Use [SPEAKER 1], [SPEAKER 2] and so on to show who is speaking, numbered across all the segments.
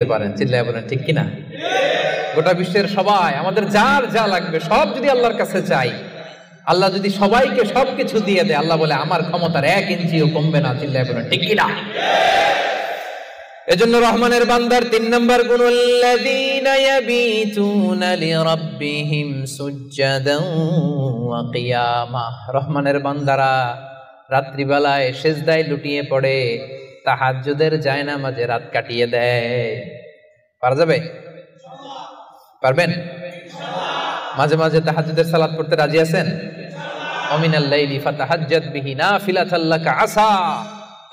[SPEAKER 1] পারেন, চিল্লায় বলেন ঠিক কিনা? গোটা বিশ্বের সবাই আমাদের যার যা লাগবে সব যদি আল্লাহর কাছে চাই, আল্লাহ যদি সবাইকে সবকিছু দিয়ে দেয়, আল্লাহ বলে আমার ক্ষমতার 1 ইঞ্চিও কমবে না, চিল্লায় বলেন ঠিক কিনা? এজন্য রহমানের বান্দার 3 নম্বর গুণ, আল্লাযীনা ইয়াবিতুনা লিরাব্বিহিম সুজদান ওয়া কিয়ামা। রহমানের বান্দারা রাত্রিবেলায় সিজদায় লুটিয়ে পড়ে, তাহাজ্জুদের জায়নামাজে রাত কাটিয়ে দেয়। পারা যাবে? পারবেন? মাঝে মাঝে তাহাজ্জুদের সালাত পড়তে রাজি আছেন? ওমিনাল লাইলি ফাতাহাজ্জাদ বিহি নাফিলাতাল লাকা আসা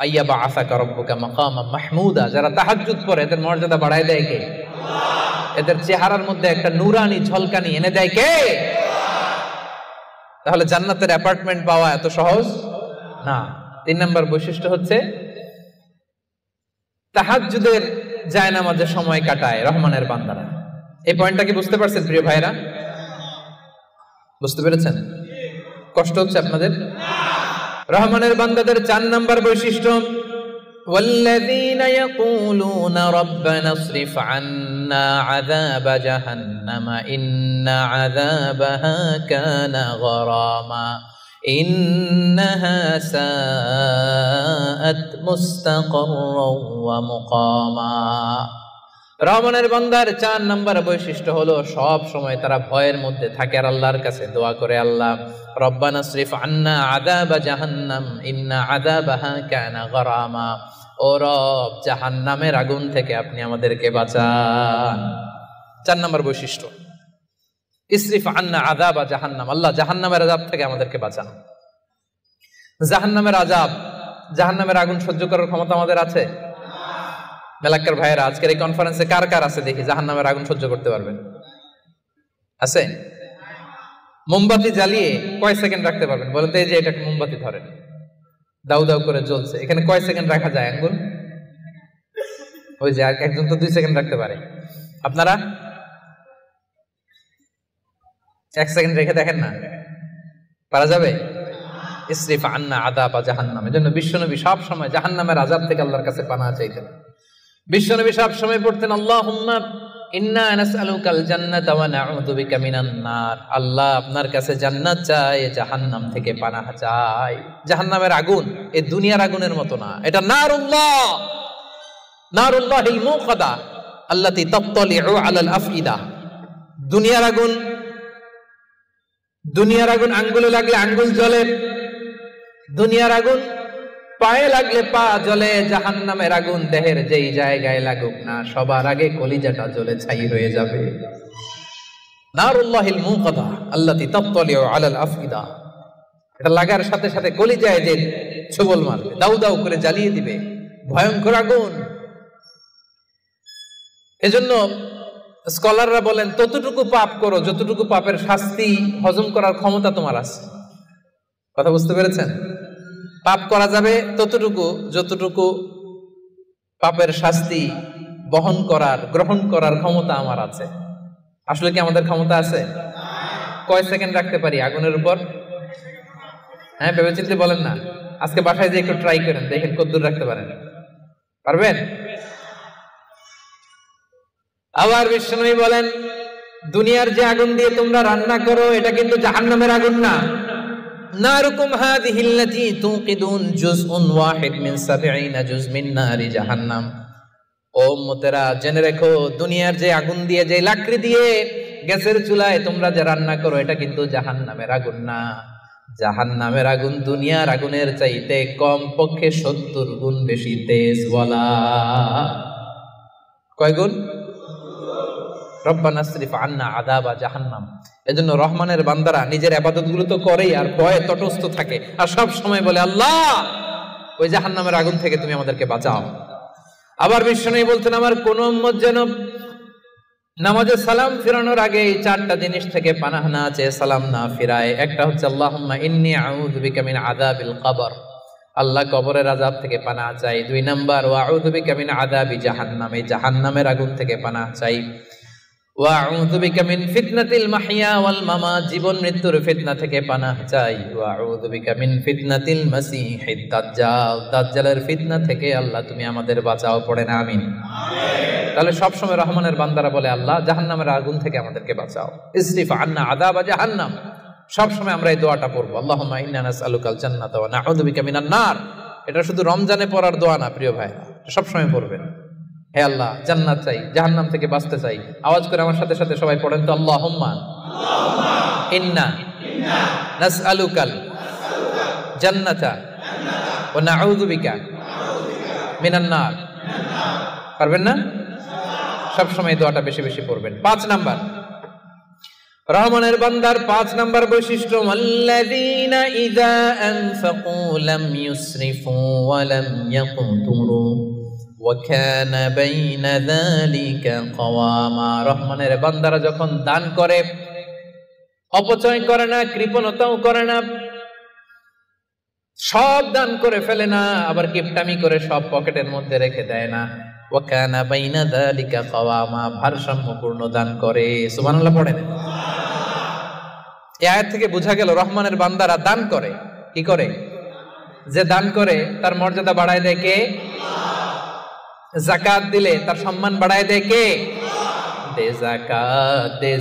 [SPEAKER 1] আইয়াবা আসাকা রব্বুকা মাকামাম মাহমুদা। যারা তাহাজ্জুদ পড়ে এদের মর্যাদা বাড়ায় দেয় কে? এদের চেহারার মধ্যে একটা নূরানি ঝলকানি এনে দেয় কে? তাহলে জান্নাতের অ্যাপার্টমেন্ট পাওয়া এত সহজ না। 3 নম্বর বৈশিষ্ট্য হচ্ছে তাহাজ্জুদের জায়নামাজে সময় কাটায় রহমানের বান্দারা। এই পয়েন্টটা কি বুঝতে পারছেন প্রিয় ভাইরা? বুঝতে পেরেছেন? কষ্ট হচ্ছে আপনাদের? রহমানের বান্দাদের 4 নম্বর বৈশিষ্ট্য, ওয়াল্লাযীনা ইয়াকুলুনা রাব্বানা ইসরিফ আন্না আযাবা জাহান্নামা ইন্না আযাবাহা কানা গরামা ইন্নাহা সাআত মুস্তাকাররাও ওয়া মুকামা। রহমানের বান্দার 4 নম্বর বৈশিষ্ট্য হলো সব সময় তারা ভয়ের মধ্যে থাকে আর আল্লাহর কাছে দোয়া করে, আল্লাহ রব্বানা ইসরিফ আন্না আযাবা জাহান্নাম ইন্না আযাবাহা কানা গরামা। ও রব, জাহান্নামের আগুন থেকে আপনি আমাদেরকে বাঁচান। 4 নম্বর বৈশিষ্ট্য, ইসরিফ আন্না আযাবা জাহান্নাম, আল্লাহ জাহান্নামের আযাব থেকে আমাদেরকে বাঁচান। জাহান্নামের আযাব, জাহান্নামের আগুন সহ্য করার ক্ষমতা আমাদের আছে? মেলাক্কার ভাইয়েরা, আজকের এই কনফারেন্সে কার কার আছে দেখি জাহান্নামের আগুন সহ্য করতে পারবেন? আছে? মোমবাতি জ্বালিয়ে কয় সেকেন্ড রাখতে পারবেন বলেন তো? এই যে এটা মোমবাতি ধরেন, দাউ দাউ করে জ্বলছে, এখানে কয় সেকেন্ড রাখা যায় আঙ্গুল? ওই যে একজন তো 2 সেকেন্ড রাখতে পারে, আপনারা 1 সেকেন্ড রেখে দেখেন না, পারা যাবে? ইসরিফ আন্না আযাবা জাহান্নাম। এজন্য বিশ্বনবী সব সময় জাহান্নামের আযাব থেকে আল্লাহর কাছে পানাহ চাইতেন। বিশ্বনবী সব সময় পড়তেন আল্লাহুম্মা ইন্না নাসআলুকাল জান্নাতা ওয়া নাউযু বিকা মিনান নার। আল্লাহ, আপনার কাছে জান্নাত চাই, জাহান্নাম থেকে পানাহ চাই। জাহান্নামের আগুন এই দুনিয়ার আগুনের মতো না, এটা নারুল্লাহ, নারুল্লাহিল মুকাদা আল্লাতী তাত্তালিউ আলাল আফইদা। দুনিয়ার আগুন, দুনিয়ার আগুন আঙ্গুলে লাগলে আঙ্গুল জ্বলে, দুনিয়ার আগুন পায়ে লাগলে পা জ্বলে। জাহান্নামের আগুন দেহের যেই জায়গায় লাগুক না, সবার আগে কলিজাটা জ্বলে ছাই হয়ে যাবে। নারুল্লাহিল মুকাদা আল্লাতী তাত্তালিউ আলাল আফইদা, এটা লাগার সাথে সাথে কলিজায় যে ছোবল মারবে, দাউ দাউ করে জ্বালিয়ে দিবে, ভয়ঙ্কর আগুন। এজন্য স্কলাররা বলেন ততটুকু পাপ করো যতটুকু পাপের শাস্তি হজম করার ক্ষমতা তোমার আছে। কথা বুঝতে পেরেছেন? পাপ করা যাবে ততটুকু যতটুকু পাপের শাস্তি বহন করার, গ্রহণ করার ক্ষমতা আমার আছে। আসলে কি আমাদের ক্ষমতা আছে? কয় সেকেন্ড রাখতে পারি আগুনের উপর? হ্যাঁ, ভেবে চিন্তে বলেন না। আজকে বাসায় যে একটু ট্রাই করেন, দেখেন কতদূর রাখতে পারেন। পারবেন? আবার বিশ্বনবী বলেন দুনিয়ার যে আগুন দিয়ে তোমরা রান্না করো এটা কিন্তু জাহান্নামের আগুন না। নারুকুম হাযিহিল্লাতী তুকিদুন জুজউন ওয়াহিদ মিন 70 জুজ মিন নারি জাহান্নাম। ও উম্মতেরা, জেনে রেখো দুনিয়ার যে আগুন দিয়ে, যে লাকড়ি দিয়ে গ্যাসের চুলায় তোমরা যে রান্না করো এটা কিন্তু জাহান্নামের আগুন না। জাহান্নামের আগুন দুনিয়ার আগুনের চাইতে কম পক্ষে 70 গুণ বেশি তেজ। বলা কয় গুণ? রব্বানা ইসরিফ আন্না আযাবা জাহান্নাম। এজন্য রহমানের বান্দারা নিজের ইবাদতগুলো তো করেই আর ভয়ে তটস্থ থাকে আর সব সময় বলে আল্লাহ ওই জাহান্নামের আগুন থেকে তুমি আমাদেরকে বাঁচাও। আবার বিশ্বনবী বলতেন আমার কোন উম্মত যেন নামাজে সালাম ফিরানোর আগে এই 4টা জিনিস থেকে পানাহ না চেয়ে সালাম না ফিরায়। একটা হচ্ছে আল্লাহুম্মা ইন্নী আউযু বিকা মিন আযাবিল কবর, আল্লাহ কবরের আযাব থেকে পানাহ চাই। 2 নাম্বার ওয়া আউযু বিকা মিন আযাবি জাহান্নাম, এই জাহান্নামের আগুন থেকে পানাহ চাই। ওয়া আউযু বিকা মিন ফিতনাতিল মাহইয়া ওয়াল মামাত, জীবন মৃত্যুর ফিতনা থেকে পানাহ চাই। ওয়া আউযু বিকা মিন ফিতনাতিল মাসীহিদ দাজ্জাল, দাজ্জালের ফিতনা থেকে আল্লাহ তুমি আমাদের বাঁচাও, পড়েন আমিন। তাহলে সব সময় রহমানের বান্দারা বলে আল্লাহ জাহান্নামের আগুন থেকে আমাদেরকে বাঁচাও, ইসরিফ আন্না আযাবা জাহান্নাম। সব সময় আমরা এই দোয়াটা পড়বো, আল্লাহুম্মা ইন্না নাসআলুকাল জান্নাতা ওয়া নাউযু বিকা মিনান নার। এটা শুধু রমজানে পড়ার দোয়া না প্রিয় ভাইরা, সব সময় পড়বেন। হে আল্লাহ জান্নাত চাই, জাহান্নাম থেকে বাঁচতে চাই। আওয়াজ করে আমার সাথে সাথে সবাই পড়েন তো, আল্লাহুম্মা ইন্না নাসআলুকাল জান্নাতা ওয়া নাউযু বিকা মিনান নার। পারবেন না? সব সময় দোয়াটা বেশি বেশি পড়বেন। 5 নাম্বার রহমানের বান্দার 5 নাম্বার বৈশিষ্ট্য, আল্লাযীনা ইযা আনফাকু লাম ইউসরিফু ওয়া লাম ইয়াকতুরু ওয়া কানা বাইনা যালিকা কাওয়ামা। রহমানের বান্দারা যখন দান করে অপচয় করে না, কৃপণতাও করে না, সব দান করে ফেলে না, আবার কিপটামি করে সব পকেটের মধ্যে রেখে দেয় না। ওয়া কানা বাইনা যালিকা কাওয়ামা, ভারসাম্যপূর্ণ দান করে। সুবহানাল্লাহ পড়েন। এই আয়াত থেকে বোঝা গেল রহমানের বান্দারা দান করে। কি করে? যে দান করে তার মর্যাদা বাড়ায় দেয় কে? যাকাত দিলে তার সম্মান বাড়ায় দেয় কে? দে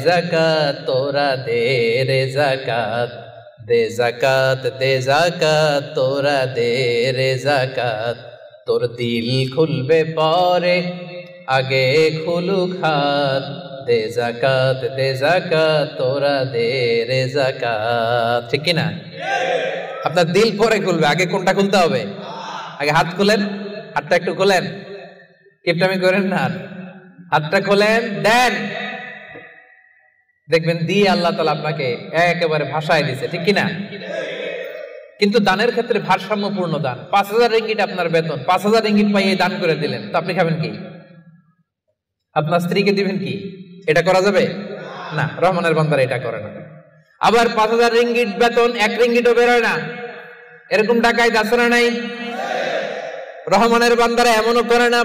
[SPEAKER 1] যাকাত তোরা দে রে যাকাত, দে যাকাত তোরা দে রে যাকাত। তোর দিল খুলবে পরে আগে খুলুক হাত, দে যাকাত তোরা দে রে যাকাত। ঠিক কিনা? আপনার দিল পরে খুলবে, আগে কোনটা খুলতে হবে? আগে হাত খুলেন, হাতটা একটু খোলেন, কিপটামি করেন না, হাতটা খোলেন, দেন, দেখবেন দিয়ে আল্লাহ তাআলা আপনাকে একেবারে ভাষায় দিছে। ঠিক কিনা? কিন্তু দানের ক্ষেত্রে ভারসাম্যপূর্ণ দান। 5000 রিঙ্গিট আপনার বেতন, 5000 রিঙ্গিট পাইয়ে দান করে দিলেন, তো আপনি খাবেন কি? আপনার স্ত্রীকে দিবেন কি? এটা করা যাবে না। রহমানের বান্দারা এটা করে না। আবার 5000 রিঙ্গিট বেতন, 1 রিঙ্গিটও বেরোয় না, এরকম ডাকাইত আছে না নাই? রহমানের বান্দারা এমনও করে না,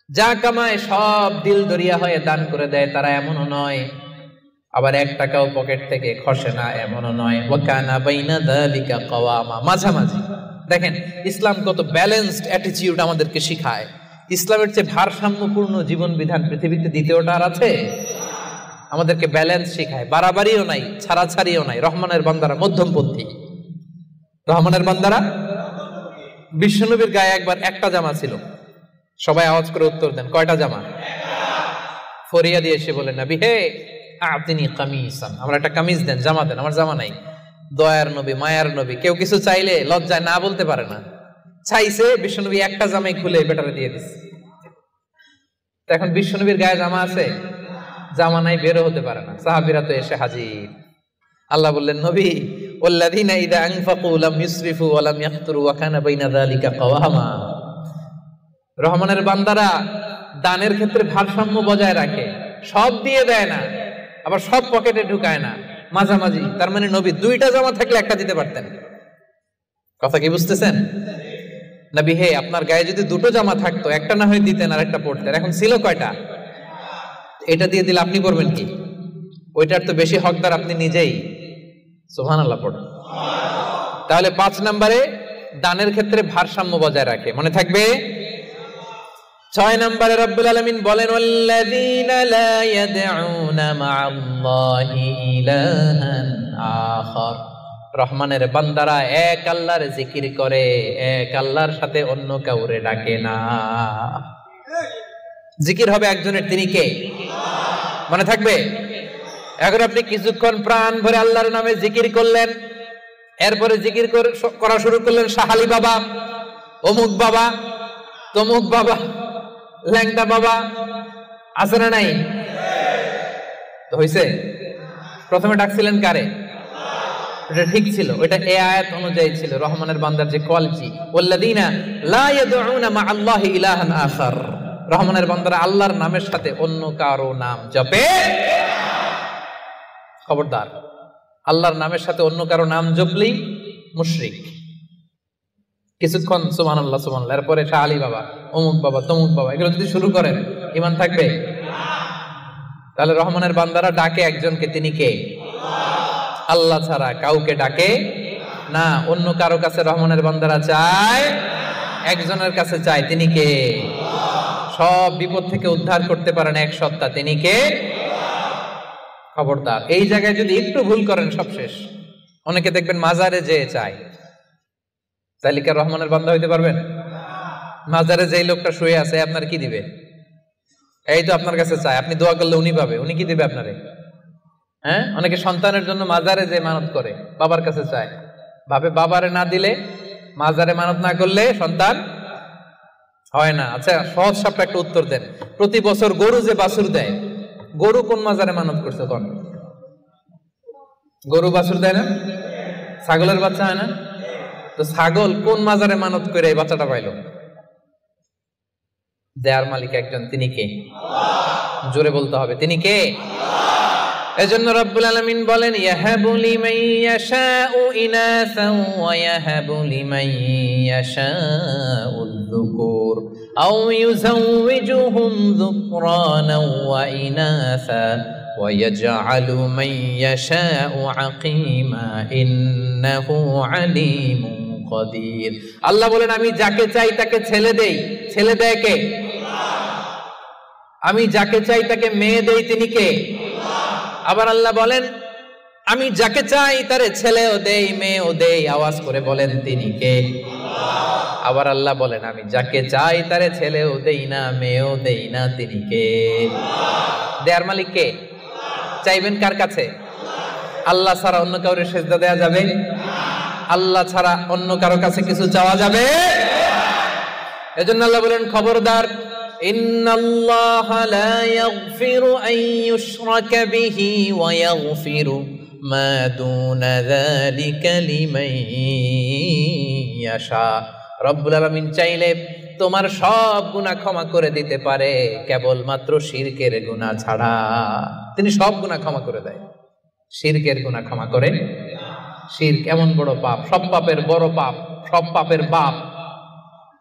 [SPEAKER 1] যা কামায় সব দিল দরিয়া হয়ে দান করে দেয়, তারা এমনও নয়। আবার 1 টাকাও পকেট থেকে খসে না, এমনও নয়। ওয়া কানা বাইনা যালিকা কাওয়ামা, মাঝামাঝি। দেখেন ইসলাম কত ব্যালেন্সড অ্যাটিটিউড আমাদেরকে শিখায়। ইসলামের চেয়ে ভারসাম্যপূর্ণ জীবন বিধান পৃথিবীতে দ্বিতীয়টা আর আছে? আমাদেরকে ব্যালেন্স শিখায়, বাড়াবাড়িও নাই, ছাড়াছাড়িও নাই। রহমানের বান্দারা মধ্যমপন্থী। রহমানের বান্দারা, বিশ্বনবীর গায়ে একবার একটা জামা ছিল। সবাই আওয়াজ করে উত্তর দেন, কয়টা জামা? ফরিয়া দিয়ে এসে বলেন, নবী হে আতিনি কামিসান, আমার একটা কামিজ দেন, জামা দেন, আমার জামা নাই। দয়ার নবী, মায়ার নবী, কেউ কিছু চাইলে লজ্জায় না বলতে পারে না। চাইছে, বিশ্বনবী একটা জামাই খুলে বেটারে দিয়ে দিচ্ছে। এখন বিশ্বনবীর গায়ে জামা আছে, জামা নাই, বেরো হতে পারে না। সাহাবীরা তো এসে হাজির। আল্লাহ বললেন, নবী ওয়াল্লাযীনা ইযা আনফাকু লাম ইউসরিফু ওয়া লাম ইয়াকতুরু ওয়া কানা বাইনা যালিকা কাওয়ামা। রহমানের বান্দারা দানের ক্ষেত্রে ভারসাম্য বজায় রাখে, সব দিয়ে দেয় না, আবার সব পকেটে ঢুকায় না, মাঝামাঝি। তার মানে নবী 2টা জামা থাকলে একটা দিতে পারতেন। কথা কি বুঝতেছেন? নবী হে আপনার গায়ে যদি 2টো জামা থাকতো, একটা না হয় দিতেন আর একটা পরতেন। এখন ছিল কয়টা? এটা দিয়ে দিলে আপনি করবেন কি? ওইটার তো বেশি হকদার আপনি নিজেই। সুবহানাল্লাহ পড়ুন। তাহলে 5 নম্বরে দানের ক্ষেত্রে ভারসাম্য বজায় রাখে, মনে থাকবে। 6 নম্বরে রব্বুল আলামিন বলেন, ওয়াল্লাযীনা লা ইয়াদউনা মা'আল্লাহি ইলাহান আখার। রহমানের বান্দারা এক আল্লাহর জিকির করে, এক আল্লাহর সাথে অন্য কাউরে ডাকে না। জিকির হবে একজনের, তিনি কে? মনে থাকবে। এখন আপনি কিছুক্ষণ প্রাণ ভরে আল্লাহর নামে জিকির করলেন, এরপরে জিকির করা শুরু করলেন শাহালি বাবা, অমুক বাবা, তমুক বাবা, ল্যাংটা বাবা, আছে না নাই? তো হইছে? প্রথমে ডাকছিলেন কারে? এটা ঠিক ছিল, ওইটা এই আয়াত অনুযায়ী ছিল। রহমানের বান্দার যে কোয়ালিটি, ওয়াল্লাযীনা লা ইয়াদউনা মা'আল্লাহি ইলাহান আখার। রহমানের বান্দারা আল্লাহর নামের সাথে অন্য কারো নাম জপে। খবরদার, আল্লাহর নামের সাথে অন্য কারো নাম জপলেই মুশরিক। কিছুক্ষণ সুবহানাল্লাহ সুবহানাল্লাহ, এরপরে শাহ আলী বাবা, অমুক বাবা, তমুক বাবা, এগুলো যদি শুরু করেন, ঈমান থাকবে? তাহলে রহমানের বান্দারা ডাকে একজনকে, তিনি কে? আল্লাহ ছাড়া কাউকে ডাকে না। অন্য কারো কাছে রহমানের বান্দারা চায়, একজনের কাছে চায়, তিনি কে? সব বিপদ থেকে উদ্ধার করতে পারেন এক সত্তা, তিনি কে? খবরদার, এই জায়গায় যদি একটু ভুল করেন সব শেষ। অনেকে দেখবেন মাজারে যেয়ে চায়, তাহলে কি রহমানের বান্দা হইতে পারবেন? মাজারে যেই লোকটা শুয়ে আছে আপনার কি দিবে? এই তো আপনার কাছে চায়, আপনি দোয়া করলে উনি পাবে, উনি কি দিবে আপনারে? হ্যাঁ, অনেকে সন্তানের জন্য মাজারে যে মানত করে, বাবার কাছে চায়, ভাবে বাবারে না দিলে, মাজারে মানত না করলে সন্তান হয় না। আচ্ছা, সহজ সাপটা একটা উত্তর দেন। প্রতি বছর গরু যে বাছুর দেয়, গরু কোন মাজারে মানত করছে? কোন গরু বাছুর দেয় না? ছাগলের বাচ্চা হয় না? তো ছাগল কোন মাজারে মানত করে এই বাচ্চাটা পাইল? দেয়ার মালিক একজন, তিনি কে? জোরে বলতে হবে, তিনি কে? এজন্য রব্বুল আলামিন বলেন, ইয়াহাবু লিমান ইয়াশাউ ইনাসান ওয়া ইয়াহাবু লিমান ইয়াশাউ যুকুর আও ইউযাওয়িজুহুম যুকরানান ওয়া ইনাসা ওয়া ইয়াজআলু মান ইয়াশাউ আকীমা ইন্নাহু আলীমুন কাদির। আল্লাহ বলেন, আমি যাকে চাই তাকে ছেলে দেই। ছেলে দেয় কে? আমি যাকে চাই তাকে মেয়ে দেই, তিনি কে? আবার আল্লাহ বলেন, আমি যাকে চাই তারে ছেলেও দেই মেয়েও দেই। আওয়াজ করে বলেন, তিনি কে? আবার আল্লাহ বলেন, আমি যাকে চাই তারে ছেলেও দেই না মেয়েও দেই না, তিনি কে? দেয়ার মালিক কে? চাইবেন কার কাছে? আল্লাহ ছাড়া অন্য কাউরে সেজদা দেয়া যাবে? আল্লাহ ছাড়া অন্য কারো কাছে কিছু চাওয়া যাবে? এজন্য আল্লাহ বলেন, খবরদার, ইন্নাল্লাহা লা ইয়াগফিরু আন ইউশরাকা বিহি ওয়া ইয়াগফিরু মা দুনা যালিকা লিমান ইয়াশা। রব্বুল আলামিন চাইলে তোমার সব গুনাহ ক্ষমা করে দিতে পারে, কেবলমাত্র শিরকের গুনাহ ছাড়া। তিনি সব গুনাহ ক্ষমা করে দেয়, শিরকের গুনাহ ক্ষমা করে। শিরক এমন বড় পাপ, সব পাপের বড় পাপ, সব পাপের বাপ।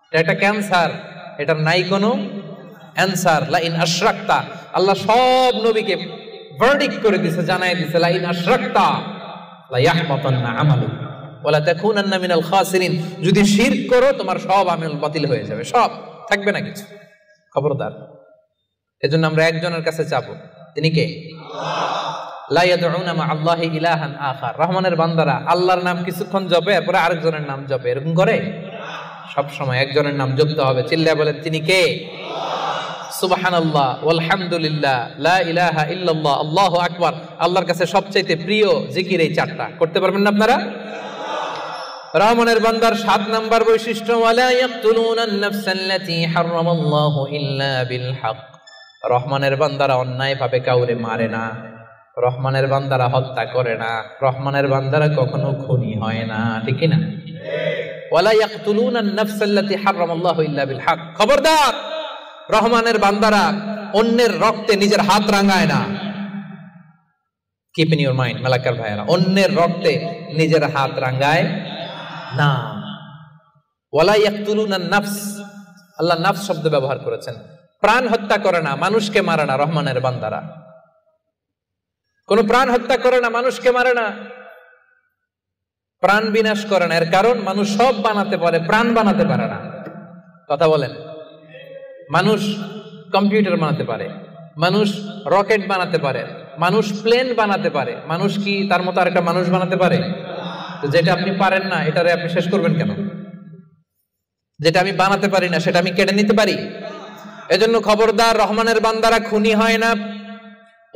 [SPEAKER 1] এটা একটা ক্যান্সার, এটার নাই কোনো অ্যানসার। লা ইন আশরাকতা, আল্লাহ সব নবীকে ভার্ডিক্ট করে দিয়েছে, জানাই দিয়েছে, লা ইন আশরাকতা লা ইয়াহবাতান্না আমালুক ওয়া লা তাকুনান্না মিনাল খাসিরিন। যদি শিরক করো তোমার সব আমল বাতিল হয়ে যাবে, সব থাকবে না কিছু। খবরদার। এজন্য আমরা একজনের কাছে চাবো, তিনি কে? লা ইয়াদউনা মা আল্লাহি ইলাহান আখার। রহমানের বান্দারা আল্লাহর নাম কিছুক্ষণ জপে, এরপরে আরেকজনের নাম জপে, এরকম করে? সব সময় একজনের নাম জপতে হবে। চিল্লায় বলেন, তিনি কে? সুবহানাল্লাহ ওয়ালহামদুলিল্লাহ লা ইলাহা ইল্লাল্লাহ আল্লাহু আকবার। আল্লাহর কাছে সবচেয়ে প্রিয় জিকির এই চারটা। করতে পারবেন না আপনারা? রহমানের বান্দার 7 নাম্বার বৈশিষ্ট্য, ওয়ালা ইয়াকতুলুনান নাফসাল্লাতী হারামাল্লাহু ইল্লা বিল হক। রহমানের বান্দারা অন্যায় ভাবে কাউরে মারে না, রহমানের বান্দারা হত্যা করে না, রহমানের বান্দারা কখনো খুনি হয় না, ঠিক কি না? ওয়ালা ইয়াকতুলুনান নাফসাল্লাতী হারামাল্লাহু ইল্লা বিল হক। খবরদার, রহমানের বান্দারা অন্যের রক্তে নিজের হাত রাঙায় না। Keep in your mind Malakar ভাইরা, অন্যের রক্তে নিজের হাত রাঙায় না। ওয়ালা ইয়াকতুলুনান নাফস, আল্লাহ নাফস শব্দ ব্যবহার করেছেন। প্রাণ হত্যা করে না, মানুষকে মারে না। রহমানের বান্দারা কোন প্রাণ হত্যা করে না, মানুষকে মারে না, প্রাণ বিনাশ করে না। এর কারণ, মানুষ সব বানাতে পারে, প্রাণ বানাতে পারে না। কথা বলেন। মানুষ কম্পিউটার বানাতে পারে, মানুষ রকেট বানাতে পারে, মানুষ প্লেন বানাতে পারে। মানুষ কি তার মতো আরেকটা মানুষ বানাতে পারে? তো যেটা আপনি পারেন না, এটারে আপনি শেষ করবেন কেন? যেটা আমি বানাতে পারি না, সেটা আমি কেটে নিতে পারি? এজন্য খবরদার, রহমানের বান্দারা খুনি হয় না,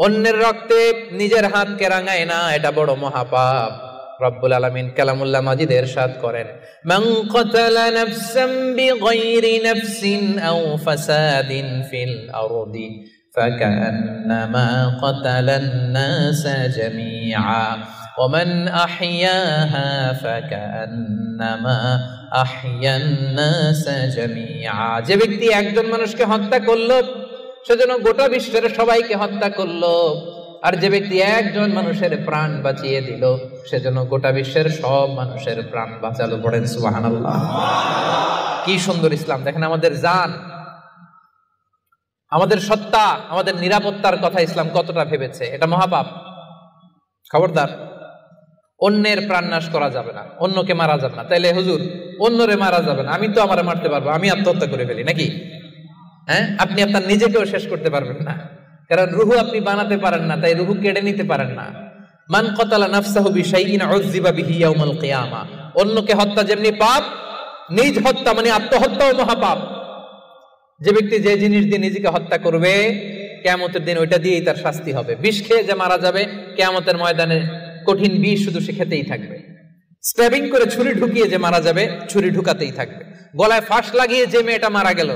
[SPEAKER 1] অন্যের রক্তে নিজের হাতকে রাঙায় না, এটা বড় মহাপাপ। রব্বুল আলামিন কালামুল্লাহ মাজিদে ইরশাদ করেন, মান কাতালা নাফসান বিগাইরি নাফসিন আও ফাসাদিন ফিল আরদি ফাকান্নামা কাতালান নাসা জামিআ ওয়া মান আহইয়াহা ফাকান্নামা আহইয়ান নাসা জামিআ। যে ব্যক্তি একজন মানুষকে হত্যা করলো, সেজন্য গোটা বিশ্বের সবাইকে হত্যা করলো। আর যে ব্যক্তি একজন মানুষের প্রাণ বাঁচিয়ে দিল, সেজন্য গোটা বিশ্বের সব মানুষের প্রাণ বাঁচালো। পড়েন সুবহানাল্লাহ। কি সুন্দর ইসলাম! দেখেন আমাদের জান, আমাদের সত্তা, আমাদের নিরাপত্তার কথা ইসলাম কতটা ভেবেছে। এটা মহাপাপ। খবরদার, অন্যের প্রাণ নাশ করা যাবে না, অন্যকে মারা যাবে না। তাইলে হুজুর অন্যরে মারা যাবে না, আমি তো আমারে মারতে পারবো, আমি আত্মহত্যা করে ফেলি নাকি? হ্যাঁ, আপনি আপনার নিজেকেও শেষ করতে পারবেন না, কারণ রুহু আপনি বানাতে পারেন না, তাই রুহু কেড়ে নিতে পারেন না। মান কাতালা নাফসাহু বিশাইইন উযযিবা বিহি ইয়াউমাল কিয়ামা। অন্যকে হত্যা যেমনি পাপ, নিজ হত্যা মানে আত্মহত্যাও মহাপাপ। যে ব্যক্তি যে জিনিস দিয়ে নিজেকে হত্যা করবে, কিয়ামতের দিন ওইটা দিয়েই তার শাস্তি হবে। বিষ খেয়ে যে মারা যাবে, কিয়ামতের ময়দানে কঠিন বিষ শুধু সে খেতেই থাকবে। স্ট্যাবিং করে ছুরি ঢুকিয়ে যে মারা যাবে, ছুরি ঢুকাতেই থাকবে। গলায় ফাঁস লাগিয়ে যে মেয়েটা মারা গেল,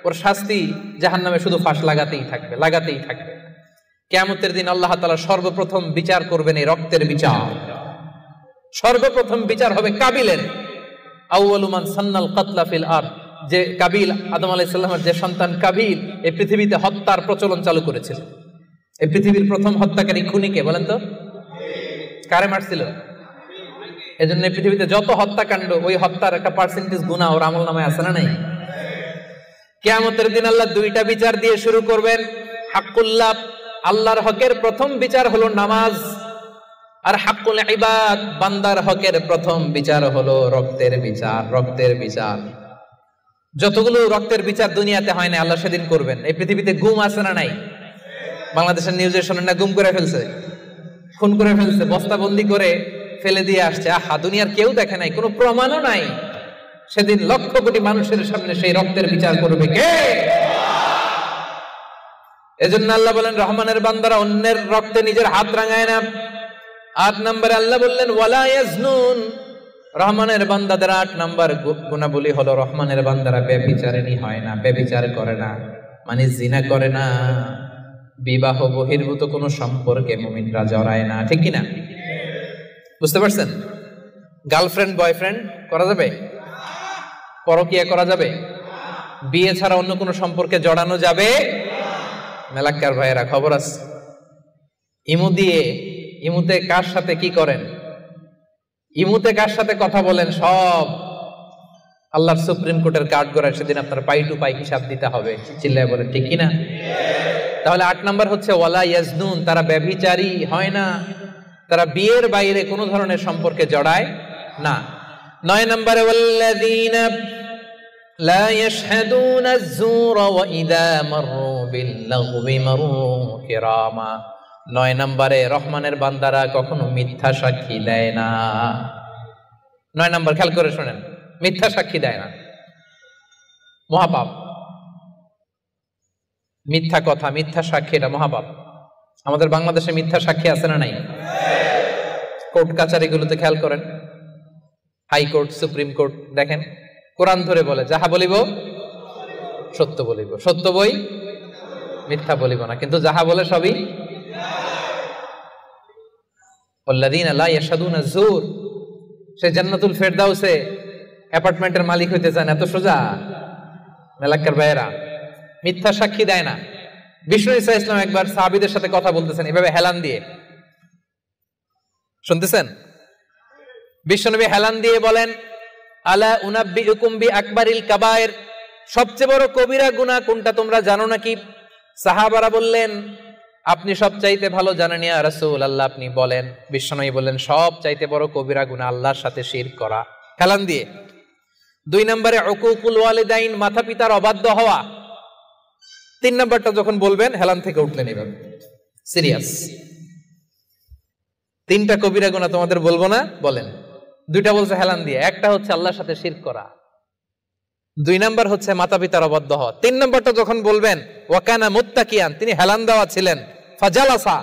[SPEAKER 1] ওর শাস্তি জাহান্নামে শুধু ফাঁস লাগাতেই থাকবে, লাগাতেই থাকবে। কিয়ামতের দিন আল্লাহ তাআলা সর্বপ্রথম বিচার করবেন এই রক্তের বিচার। সর্বপ্রথম বিচার হবে কাবিলের। আউয়ালু মান সান্নাল কাতলা ফিল আরদ। যে কাবিল, আদম আলাইহিস সালামের যে সন্তান কাবিল, এই পৃথিবীতে হত্যার প্রচলন চালু করেছিল। এই পৃথিবীর প্রথম হত্যাকারী খুনিকে বলেন তো? কারে মারছিল? এজন্য পৃথিবীতে যত হত্যাকাণ্ড, ওই হত্যার একটা পার্সেন্টেজ গুনাহ ওর আমলনামায় আছে না নাই? কিয়ামতের দিন আল্লাহ দুইটা বিচার দিয়ে শুরু করবেন। হাক্কুল্লাহ, আল্লাহর হকের প্রথম বিচার হলো নামাজ, আর হাক্কুল ইবাদ, বান্দার হকের প্রথম বিচার হলো রক্তের বিচার। রক্তের বিচার, যতগুলো রক্তের বিচার দুনিয়াতে হয় না, আল্লাহ সেদিন করবেন। এই পৃথিবীতে গুম আছে না নাই? বাংলাদেশের নিউজে শোনেন না, গুম করে ফেলছে, খুন করে ফেলছে, বস্তাবন্দি করে ফেলে দিয়ে আসছে। আহা, দুনিয়ার কেউ দেখে নাই, কোনো প্রমাণও নাই। সেদিন লক্ষ কোটি মানুষের সামনে সেই রক্তের বিচার করবে কে? এজন্য আল্লাহ বলেন, রহমানের বান্দারা অন্যের রক্তে নিজের হাত রাঙায় না। 8 নম্বরে আল্লাহ বললেন ওয়ালা ইয়াজনুন। রহমানের বান্দাদের 8 নম্বর গুণাবলী হলো, রহমানের বান্দারা ব্যভিচারিণী হয় না, ব্যভিচার করে না, মানে জিনা করে না, বিবাহ বহির্ভূত কোনো সম্পর্কে মুমিনরা জড়ায় না। ঠিক কিনা? বুঝতে পারছেন? গার্লফ্রেন্ড বয়ফ্রেন্ড করা যাবে? পরকিয়া করা যাবে? বিয়ে ছাড়া অন্য কোনো সম্পর্কে জড়ানো যাবে? মেলাক্কার ভাইয়েরা খবর আছে, ইমুতে কার সাথে কি করেন, ইমুতে কার সাথে কথা বলেন, সব আল্লাহর সুপ্রিম কোর্টের কার্ড গড়ায়। সেদিন আপনার পাই টু পাই হিসাব দিতে হবে। চিল্লায় বলেন ঠিক কিনা? তাহলে 8 নাম্বার হচ্ছে ওয়ালা ইয়াজনুন, তারা ব্যভিচারী হয় না, তারা বিয়ের বাইরে কোনো ধরনের সম্পর্কে জড়ায় না। 9 নম্বরে ওয়াল্লাযীনা লা ইয়াশহাদুনা আয-যূরা ওয়া ইযা মাররু বিল-লাগবি মাররু কিরামা। 9 নম্বরে রহমানের বান্দারা কখনো মিথ্যা সাক্ষী দেয় না। 9 নম্বর খেয়াল করে শুনেন, মিথ্যা সাক্ষী দেয় না, মহাপাপ। মিথ্যা কথা, মিথ্যা সাক্ষী, এটা মহাপাপ। আমাদের বাংলাদেশে মিথ্যা সাক্ষী আছে না নাই? কোর্ট কাচারিগুলোতে খেয়াল করেন, হাইকোর্ট, সুপ্রিম কোর্ট, দেখেন কোরআন ধরে বলে, যাহা বলিব সত্য বলিব, সত্য বই মিথ্যা বলিব না। কিন্তু যাহা বলে সবই ওয়াল্লাযীনা লা ইয়াশহাদুনা যুর। সে জান্নাতুল ফেরদাউসে অ্যাপার্টমেন্টের মালিক হইতে চান, এত সোজা? মেলাক্কার ভাইয়েরা, মিথ্যা সাক্ষী দেয় না। বিষ্ণু ঈসা ইসলাম একবার সাহাবীদের সাথে কথা বলতেছেন, এভাবে হেলান দিয়ে, শুনতেছেন? বিশ্বনবী হেলান দিয়ে বলেন, আলা উনাব্বিউকুম বিআকবারিল কাবায়ের, সবচেয়ে বড় কবিরা গুনাহ কোনটা তোমরা জানো নাকি? সাহাবারা বললেন, আপনি সব চাইতে ভালো জানেন ইয়া রাসূলুল্লাহ, আপনি বলেন। বিশ্বনবী বললেন, সব চাইতে বড় কবিরা গুনাহ আল্লাহর সাথে শিরক করা। হেলান দিয়ে। 2 নম্বরে উকুকুল ওয়ালিদাইন, মাতা পিতার অবাধ্য হওয়া। 3 নম্বরটা যখন বলবেন হেলান থেকে উঠলেন এভাবে, সিরিয়াস। 3টা কবিরা গুনাহ তোমাদের বলবো না, বলেন। 2টা বলছে হেলান দিয়ে, একটা হচ্ছে আল্লাহর সাথে শিরক করা, 2 নাম্বার হচ্ছে মাতা পিতার অবাধ্য হওয়া। 3 নাম্বারটা যখন বলবেন, ওয়াকানা মুত্তাকিয়ান, তিনি হেলান দেওয়া ছিলেন, ফাজালাসা,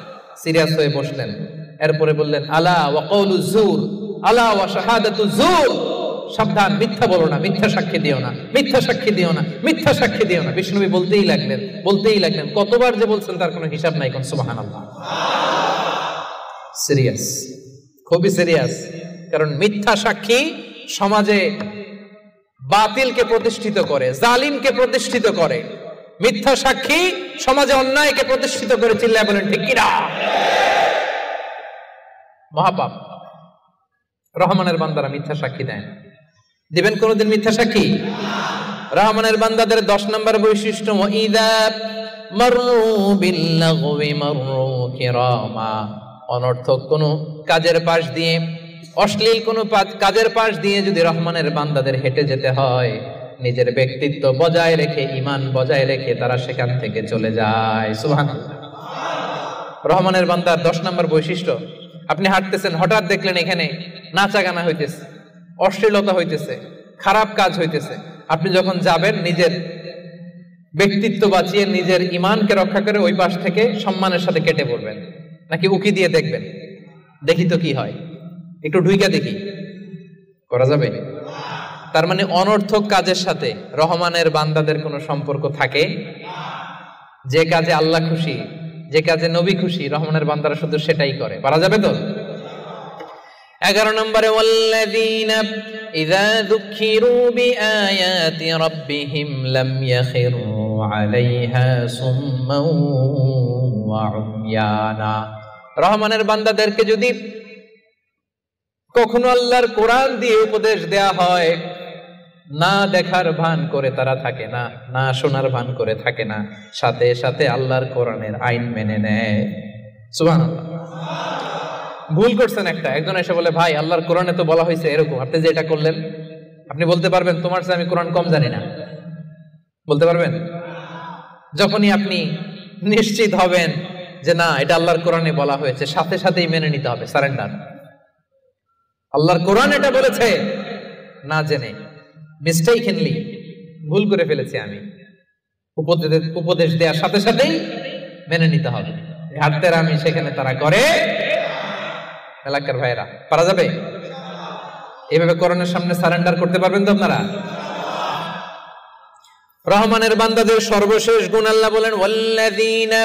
[SPEAKER 1] সিরিয়াস হয়ে বসলেন। এরপরে বললেন, আলা ওয়া কওলু যুর, আলা ওয়া শাহাদাতু যুর, সাবধান, মিথ্যা বলো না, মিথ্যা সাক্ষী দিও না, মিথ্যা সাক্ষী দিও না, মিথ্যা সাক্ষী দিও না। বিষ্ণু নবী বলতেই লাগলেন, কতবার যে বলছেন তার কোনো হিসাব নাই। কোন সুবহানাল্লাহ। সিরিয়াস, খুবই সিরিয়াস। কারণ মিথ্যা সাক্ষী সমাজে বাতিলকে প্রতিষ্ঠিত করে, জালিমকে প্রতিষ্ঠিত করে। মিথ্যা সাক্ষী সমাজে অন্যায়কে প্রতিষ্ঠিত করে। চিল্লায় বলেন ঠিক কিনা? মহাপাপ। রহমানের বান্দারা মিথ্যা সাক্ষী দেয় না। দিবেন কোনদিন মিথ্যা সাক্ষী? রহমানের বান্দাদের 10 নম্বর বৈশিষ্ট্য, ওয়াইদা মাররু বিল্লাগওয়ি মাররু কিরামা, অনর্থক কোনো কাজের পাশ দিয়ে, অশ্লীল কোনো কাজের পাশ দিয়ে যদি রহমানের বান্দাদের হেঁটে যেতে হয়, নিজের ব্যক্তিত্ব বজায় রেখে, ঈমান বজায় রেখে তারা সেখান থেকে চলে যায়। সুবহানাল্লাহ। রহমানের বান্দার 10 নম্বর বৈশিষ্ট্য, আপনি হাঁটতেছেন, হঠাৎ দেখলেন এখানে নাচা গানা হইতেছে, অশ্লীলতা হইতেছে, খারাপ কাজ হইতেছে, আপনি যখন যাবেন নিজের ব্যক্তিত্ব বাঁচিয়ে, নিজের ঈমানকে রক্ষা করে ওই পাশ থেকে সম্মানের সাথে কেটে পড়বেন, নাকি উকি দিয়ে দেখবেন দেখি তো কি হয়, একটু ঢুইকা দেখি, করা যাবে? তার মানে অনর্থক কাজের সাথে রহমানের বান্দাদের কোনো সম্পর্ক থাকে? যে কাজে আল্লাহ খুশি, যে কাজে নবী খুশি, রহমানের বান্দারা শুধু সেটাই করে। পারা যাবে তো? 11 নম্বরে ওয়াল্লাযীনা ইযা যুকিরু বিআয়াতি রাব্বিহিম লাম ইয়াখিরু আলাইহা সুম্মান ওয়া উময়ানা। রহমানের বান্দাদেরকে যদি কখনো আল্লাহর কোরআন দিয়ে উপদেশ দেয়া হয়, না দেখার ভান করে তারা থাকে না, না শোনার ভান করে থাকে না, সাথে সাথে আল্লাহর কোরআনের আইন মেনে নেয়। সুবহানাল্লাহ। ভুল করছেন একটা, একজন এসে বলে ভাই আল্লাহর কোরআনে তো বলা হয়েছে এরকম, আপনি যে এটা করলেন, আপনি বলতে পারবেন তোমার চেয়ে আমি কোরআন কম জানি না? বলতে পারবেন? যখনই আপনি নিশ্চিত হবেন যে না এটা আল্লাহর কোরআনে বলা হয়েছে, সাথে সাথেই মেনে নিতে হবে, সারেন্ডার। আল্লাহর কোরআন এটা বলেছে, না জেনে মিস্টেকলি ভুল করে ফেলেছি আমি, উপদেশ দেওয়ার সাথে সাথেই মেনে নিতে হবে। ঘাটতের আমি সেখানে তারা করে। এলাকার ভাইরা, পারা যাবে? এইভাবে কোরআনের সামনে সারেন্ডার করতে পারবেন তো আপনারা? রহমানের বান্দাদের সর্বশেষ গুণ আল্লাহ বলেন ওয়াল্লাযীনা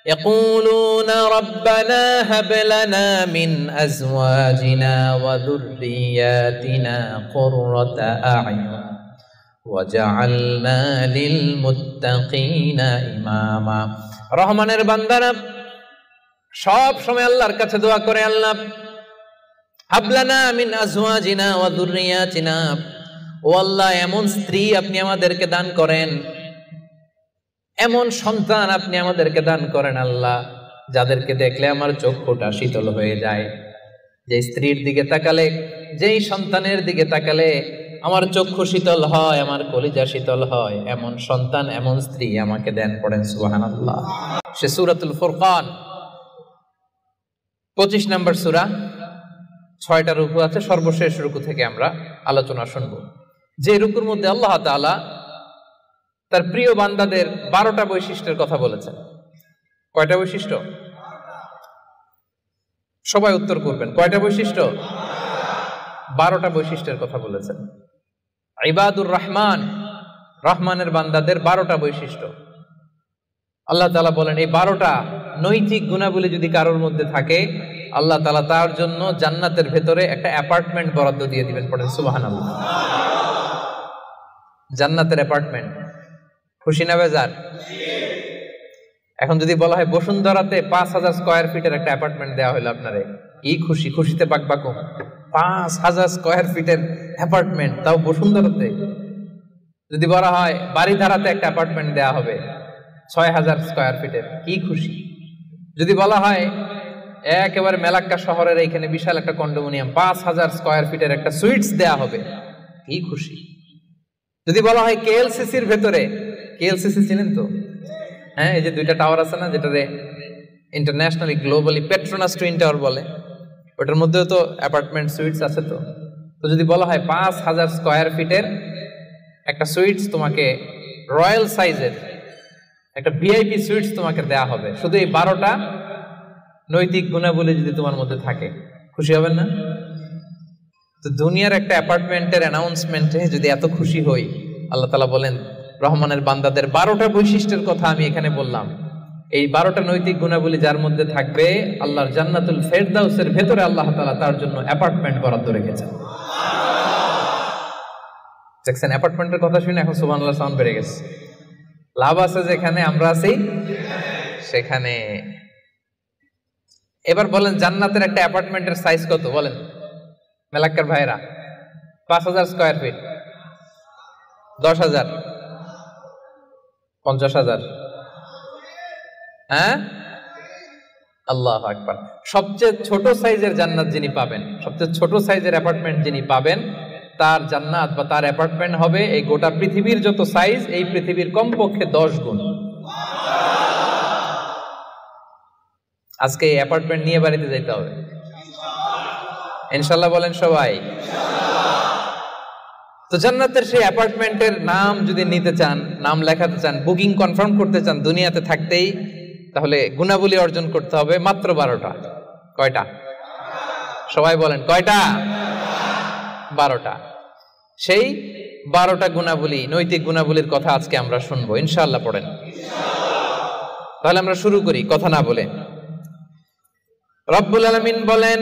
[SPEAKER 1] ইয়াকুলুনা রাব্বানা হাব লানা মিন আজওয়াজিনা ওয়া যুররিয়াতিনা কুররাতা আ'য়ুন ওয়াজআলনা লিল মুত্তাকিনা ইমামা। রহমানের বান্দারা সব সময় আল্লাহর কাছে দোয়া করে, আল্লাহ হাব লানা মিন আজওয়াজিনা ওয়া যুররিয়াতিনা, ও আল্লাহ এমন স্ত্রী আপনি আমাদেরকে দান করেন, এমন সন্তান আপনি আমাদেরকে দান করেন আল্লাহ, যাদেরকে দেখলে আমার চক্ষুটা শীতল হয়ে যায়। যে স্ত্রীর দিকে তাকালে, যেই সন্তানের দিকে তাকালে আমার চক্ষু শীতল হয়, আমার কলিজা শীতল হয়, এমন সন্তান, এমন স্ত্রী আমাকে দেন। পড়েন সুবহানাল্লাহ। সে সূরাতুল ফুরকান 25 নম্বর সূরা, 6টা রুকু আছে, সর্বশেষ রুকু থেকে আমরা আলোচনা শুনব। যে রুকুর মধ্যে আল্লাহ তাআলা তার প্রিয় বান্দাদের 12টা বৈশিষ্ট্যের কথা বলেছেন। কয়টা বৈশিষ্ট্য? সবাই উত্তর করবেন। কয়টা বৈশিষ্ট্য? 12টা বৈশিষ্ট্যের কথা বলেছেন। ইবাদুর রহমান, রহমানের বান্দাদের 12টা বৈশিষ্ট্য আল্লাহ তাআলা বলেন। এই 12টা নৈতিক গুণাবলী যদি কারোর মধ্যে থাকে, আল্লাহ তাআলা তার জন্য জান্নাতের ভেতরে একটা অ্যাপার্টমেন্ট বরাদ্দ দিয়ে দিবেন। পড়েন সুবহানাল্লাহ। জান্নাতের অ্যাপার্টমেন্ট, খুশি না বেজার? এখন যদি বলা হয় বসুন্ধরাতে 5000 স্কয়ার ফিটের একটা অ্যাপার্টমেন্ট দেওয়া হলো আপনারে, কি খুশি, খুশিতে বাকবাকুম। 5000 স্কয়ার ফিটের অ্যাপার্টমেন্ট, তাও বসুন্ধরাতে। যদি বলা হয় বাড়িধারাতে একটা অ্যাপার্টমেন্ট দেওয়া হবে 6000 স্কয়ার ফিটের, কি খুশি। যদি বলা হয় একেবারে মেলাক্কা শহরের এইখানে বিশাল একটা কন্ডোমিনিয়াম 5000 স্কয়ার ফিটের একটা সুইটস দেওয়া হবে, কি খুশি। যদি বলা হয় কেএলসিসির ভেতরে, কেএলসিসি চিনেন তো? হ্যাঁ, এই যে 2টা টাওয়ার আছে না, যেটারে internationally globally Petronas twin tower বলে, ওটার মধ্যেও তো অ্যাপার্টমেন্ট সুইটস আছে। তো যদি বলা হয় 5000 স্কয়ার ফিটের একটা সুইটস তোমাকে, রয়্যাল সাইজের একটা ভিআইপি সুইটস তোমাকে দেয়া হবে, শুধু এই 12টা নৈতিক গুণাবলী যদি তোমার মধ্যে থাকে, খুশি হবেন না? তো দুনিয়ার একটা অ্যাপার্টমেন্টের অ্যানাউন্সমেন্টে যদি এত খুশি হই, আল্লাহ তাআলা বলেন রহমানের বান্দাদের 12টা বৈশিষ্ট্যের কথা আমি এখানে বললাম, এই 12টা নৈতিক গুণাবলী যার মধ্যে থাকবে, আল্লাহর জান্নাতুল ফেরদাউসের ভেতরে আল্লাহ তাআলা তার জন্য অ্যাপার্টমেন্ট বরাদ্দ রেখেছেন। দেখছেন, অ্যাপার্টমেন্টের কথা শুনে এখন সুবহানাল্লাহ সাউন্ড বেড়ে গেছে। লাভ আছে যেখানে আমরা আছি সেখানে। এবার বলেন জান্নাতের একটা অ্যাপার্টমেন্টের সাইজ কত বলেন মেলাক্কার ভাইরা? 5000 স্কয়ার ফিট, 10,000, 50,000, হ্যাঁ, আল্লাহু আকবার। সবচেয়ে ছোট সাইজের জান্নাত যিনি পাবেন, সবচেয়ে ছোট সাইজের অ্যাপার্টমেন্ট যিনি পাবেন, তার জান্নাত বা তার অ্যাপার্টমেন্ট হবে এই গোটা পৃথিবীর যত সাইজ, এই পৃথিবীর কমপক্ষে 10 গুণ। আজকে এই অ্যাপার্টমেন্ট নিয়ে বাড়িতে যেতে হবে ইনশাআল্লাহ, বলেন সবাই। তো জান্নাতের সেই অ্যাপার্টমেন্টের নাম যদি নিতে চান, নাম লেখাতে চান, বুকিং কনফার্ম করতে চান দুনিয়াতে থাকতেই, তাহলে গুণাবলী অর্জন করতে হবে মাত্র 12টা। কয়টা? সবাই বলেন কয়টা? 12টা। সেই 12টা গুণাবলী, নৈতিক গুণাবলীর কথা আজকে আমরা শুনবো ইনশাআল্লাহ। পড়েন তাহলে আমরা শুরু করি কথা না বলে। রব্বুল আলামিন বলেন,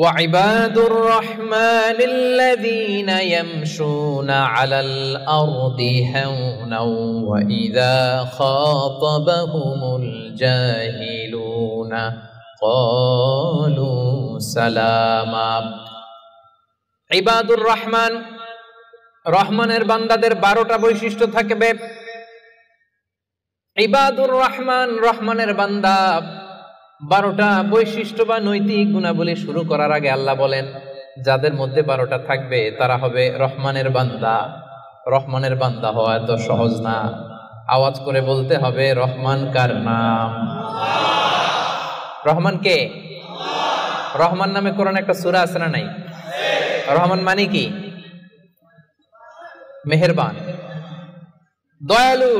[SPEAKER 1] وعباد الرحمن الذين يمشون على الأرض هونا وإذا خاطبهم الجاهلون قالوا سلاما। ইবাদুর রহমান, রহমানের বান্দাদের 12টা বৈশিষ্ট্য থাকবে। ইবাদুর রহমান, রহমানের বান্দা 12টা বৈশিষ্ট্য বা নৈতিক গুণাবলী শুরু করার আগে আল্লাহ বলেন, যাদের মধ্যে 12টা থাকবে তারা হবে রহমানের বান্দা। রহমানের বান্দা হওয়া এত সহজ না, আওয়াজ করে বলতে হবে রহমান কার নাম? রহমান কে? রহমান নামে কোরআনে একটা সূরা আছে না নাই? রহমান মানে কি? মেহেরবান, দয়ালু,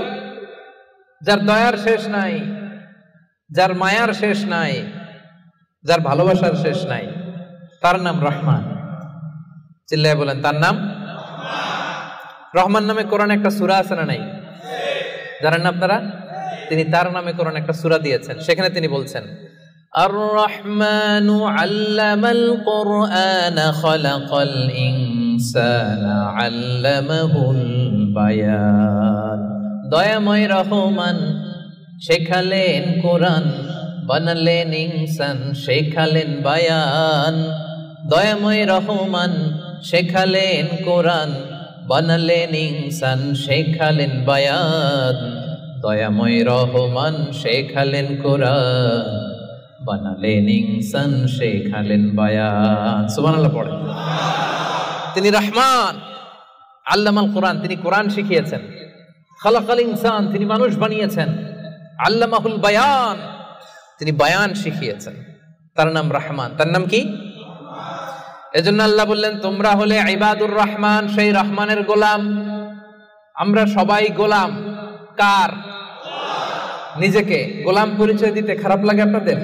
[SPEAKER 1] যার দয়ার শেষ নাই, যার মায়ার শেষ নাই, যার ভালোবাসার শেষ নাই, তার নাম রহমান। চিল্লায় বলেন তার নাম রহমান। নামে কোরআনে একটা সূরা আছে না নাই? জানেন না আপনারা? তিনি তার নামে কোরআনে একটা সূরা দিয়েছেন, সেখানে তিনি বলছেন, আর রহমানু আল্লামাল কুরআনা খালাকাল ইনসানা আল্লামাহুল বায়ান। দয়াময় রহমান শেখালেন কোরআন, বানালেন ইনসান, শেখালেন বায়ান। দয়াময় রহমান শেখালেন কোরআন, বানালেন ইনসান, শেখালেন বায়ান। দয়াময় রহমান শেখালেন কোরআন, বানালেন ইনসান, শেখালেন বায়ান। সুবহানাল্লাহ পড়েন। তিনি রহমান, আল্লামাল কোরআন, তিনি কোরআন শিখিয়েছেন। খালাকাল ইনসান, তিনি মানুষ বানিয়েছেন। আল্লামাহুল বায়ান, তিনি বায়ান শিখিয়েছেন। তার নাম রহমান। তার নাম কি? এজন্য আল্লাহ বললেন, তোমরা হলে ইবাদুর রহমান, সেই রহমানের গোলাম। আমরা সবাই গোলাম। কার? নিজেকে গোলাম পরিচয় দিতে খারাপ লাগে আপনাদের?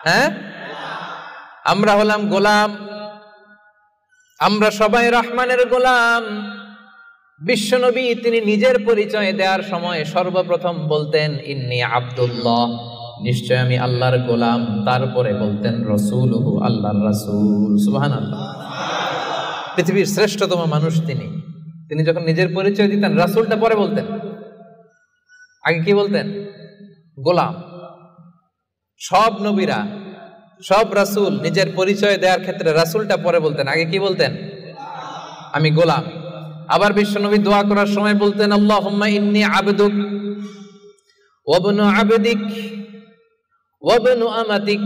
[SPEAKER 1] হ্যাঁ, আমরা হলাম গোলাম, আমরা সবাই রহমানের গোলাম। বিশ্বনবী তিনি নিজের পরিচয় দেওয়ার সময় সর্বপ্রথম বলতেন ইন্নী আব্দুল্লাহ, নিশ্চয় আমি আল্লাহর গোলাম। তারপরে বলতেন রাসূলুহু, আল্লাহর রাসূল। সুবহানাল্লাহ। পৃথিবীর শ্রেষ্ঠতম মানুষ তিনি। তিনি যখন নিজের পরিচয় দিতেন, রাসূলটা পরে বলতেন। আগে কি বলতেন? গোলাম। সব নবীরা, সব রাসূল নিজের পরিচয় দেওয়ার ক্ষেত্রে রাসূলটা পরে বলতেন, আগে কি বলতেন? আমি গোলাম। আবার বিশ্বনবী দোয়া করার সময় বলতেন, আল্লাহুম্মা ইন্নী আবদুক ওয়া ইবনু আবদিক ওয়া ইবনু আমাতিক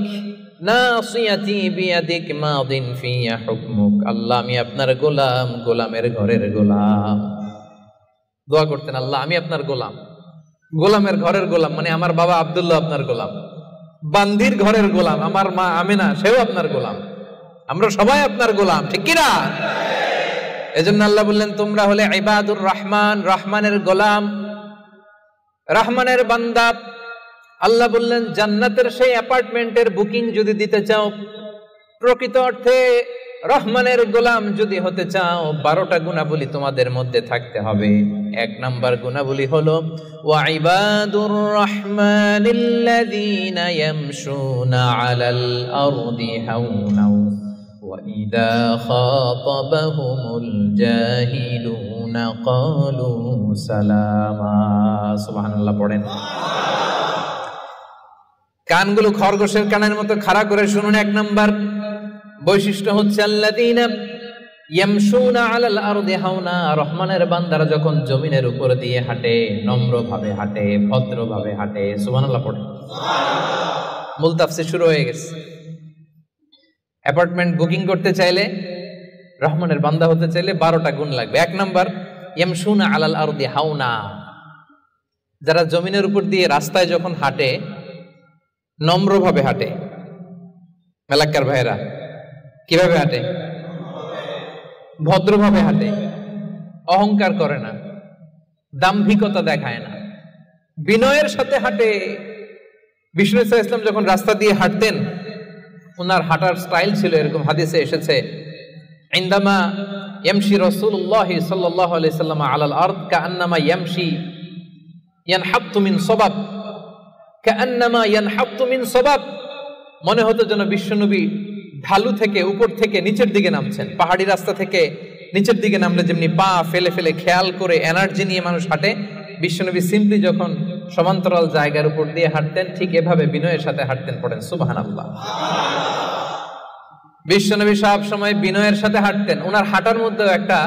[SPEAKER 1] নাসিয়াতি বিয়াদিক মাদিন ফিয়া হুকমুক। আল্লাহ, আমি আপনার গোলাম, গোলামের ঘরের গোলাম। দোয়া করতেন, আল্লাহ আমি আপনার গোলাম, গোলামের ঘরের গোলাম, মানে আমার বাবা আব্দুল্লাহ আপনার গোলাম, বান্দির ঘরের গোলাম, আমার মা আমিনা সেও আপনার গোলাম, আমরা সবাই আপনার গোলাম, ঠিক কিনা? এজন্য আল্লাহ বললেন, তোমরা হলে ইবাদুর রহমান, রহমানের গোলাম, রহমানের বান্দা। আল্লাহ বললেন, জান্নাতের সেই অ্যাপার্টমেন্টের বুকিং যদি দিতে চাও, প্রকৃত অর্থে রহমানের গোলাম যদি হতে চাও, 12টা গুণাবলী তোমাদের মধ্যে থাকতে হবে। 1 নাম্বার গুণাবলী হলো ওয়া ইবাদুর রহমানিল্লাযীনা ইয়ামশুনা আলাল আরদি হাওনা ওয়া ইযা খাতাবাহুমুল জাহিলুনা ক্বালু সালামা। সুবহানাল্লাহ পড়েন। কানগুলো খরগোশের কানের মতো খাড়া করে শুনুন। 1 নাম্বার বৈশিষ্ট্য হচ্ছে আল্লাযীনা ইয়ামশুনা আলাল আরদি হাওনা, রহমানের বান্দারা যখন জমিনের উপর দিয়ে হাঁটে নম্রভাবে হাঁটে, ভদ্রভাবে হাঁটে। সুবহানাল্লাহ পড়ে। মূল তাফসীর শুরু হয়ে গেছে। অ্যাপার্টমেন্ট বুকিং করতে চাইলে, রহমানের বান্দা হতে চাইলে 12টা গুণ লাগবে। 1 নাম্বার, ইয়ামশুনা আলাল আরদি হাওনা, যারা জমিনের উপর দিয়ে রাস্তায় যখন হাঁটে নম্রভাবে হাঁটে। মেলাক্কার ভাইরা কিভাবে হাঁটে? ভদ্রভাবে হাঁটে, অহংকার করে না, দাম্ভিকতা দেখায় না, বিনয়ের সাথে হাঁটে। বিষ্ণু ইসলাম যখন রাস্তা দিয়ে হাঁটতেন, ওনার হাঁটার স্টাইল ছিল এরকম, হাদিসে এসেছে, ইনদামা ইয়ামশি রাসূলুল্লাহ সাল্লাল্লাহু আলাইহি সাল্লাম আলাল আরদ কাআন্নামা ইয়ামশি ইয়ানহাত্তু মিন সাবাব, কাআন্নামা ইয়ানহাত্তু মিন সাবাব। মনে হতো যেন বিশ্বনবী ঢালু থেকে উপর থেকে নিচের দিকে নামছেন। পাহাড়ি রাস্তা থেকে নিচের দিকে নামলে যেমনি পা ফেলে ফেলে খেয়াল করে এনার্জি নিয়ে মানুষ হাঁটে, বিশ্বনবী সিম্পলি যখন সমান্তরাল জায়গার উপর দিয়ে হাঁটতেন, ঠিক এভাবে বিনয়ের সাথে হাঁটতেন। পড়েন সুবহানাল্লাহ। বিশ্বনবী সব সময় বিনয়ের সাথে হাঁটতেন। ওনার হাঁটার মধ্যেও একটা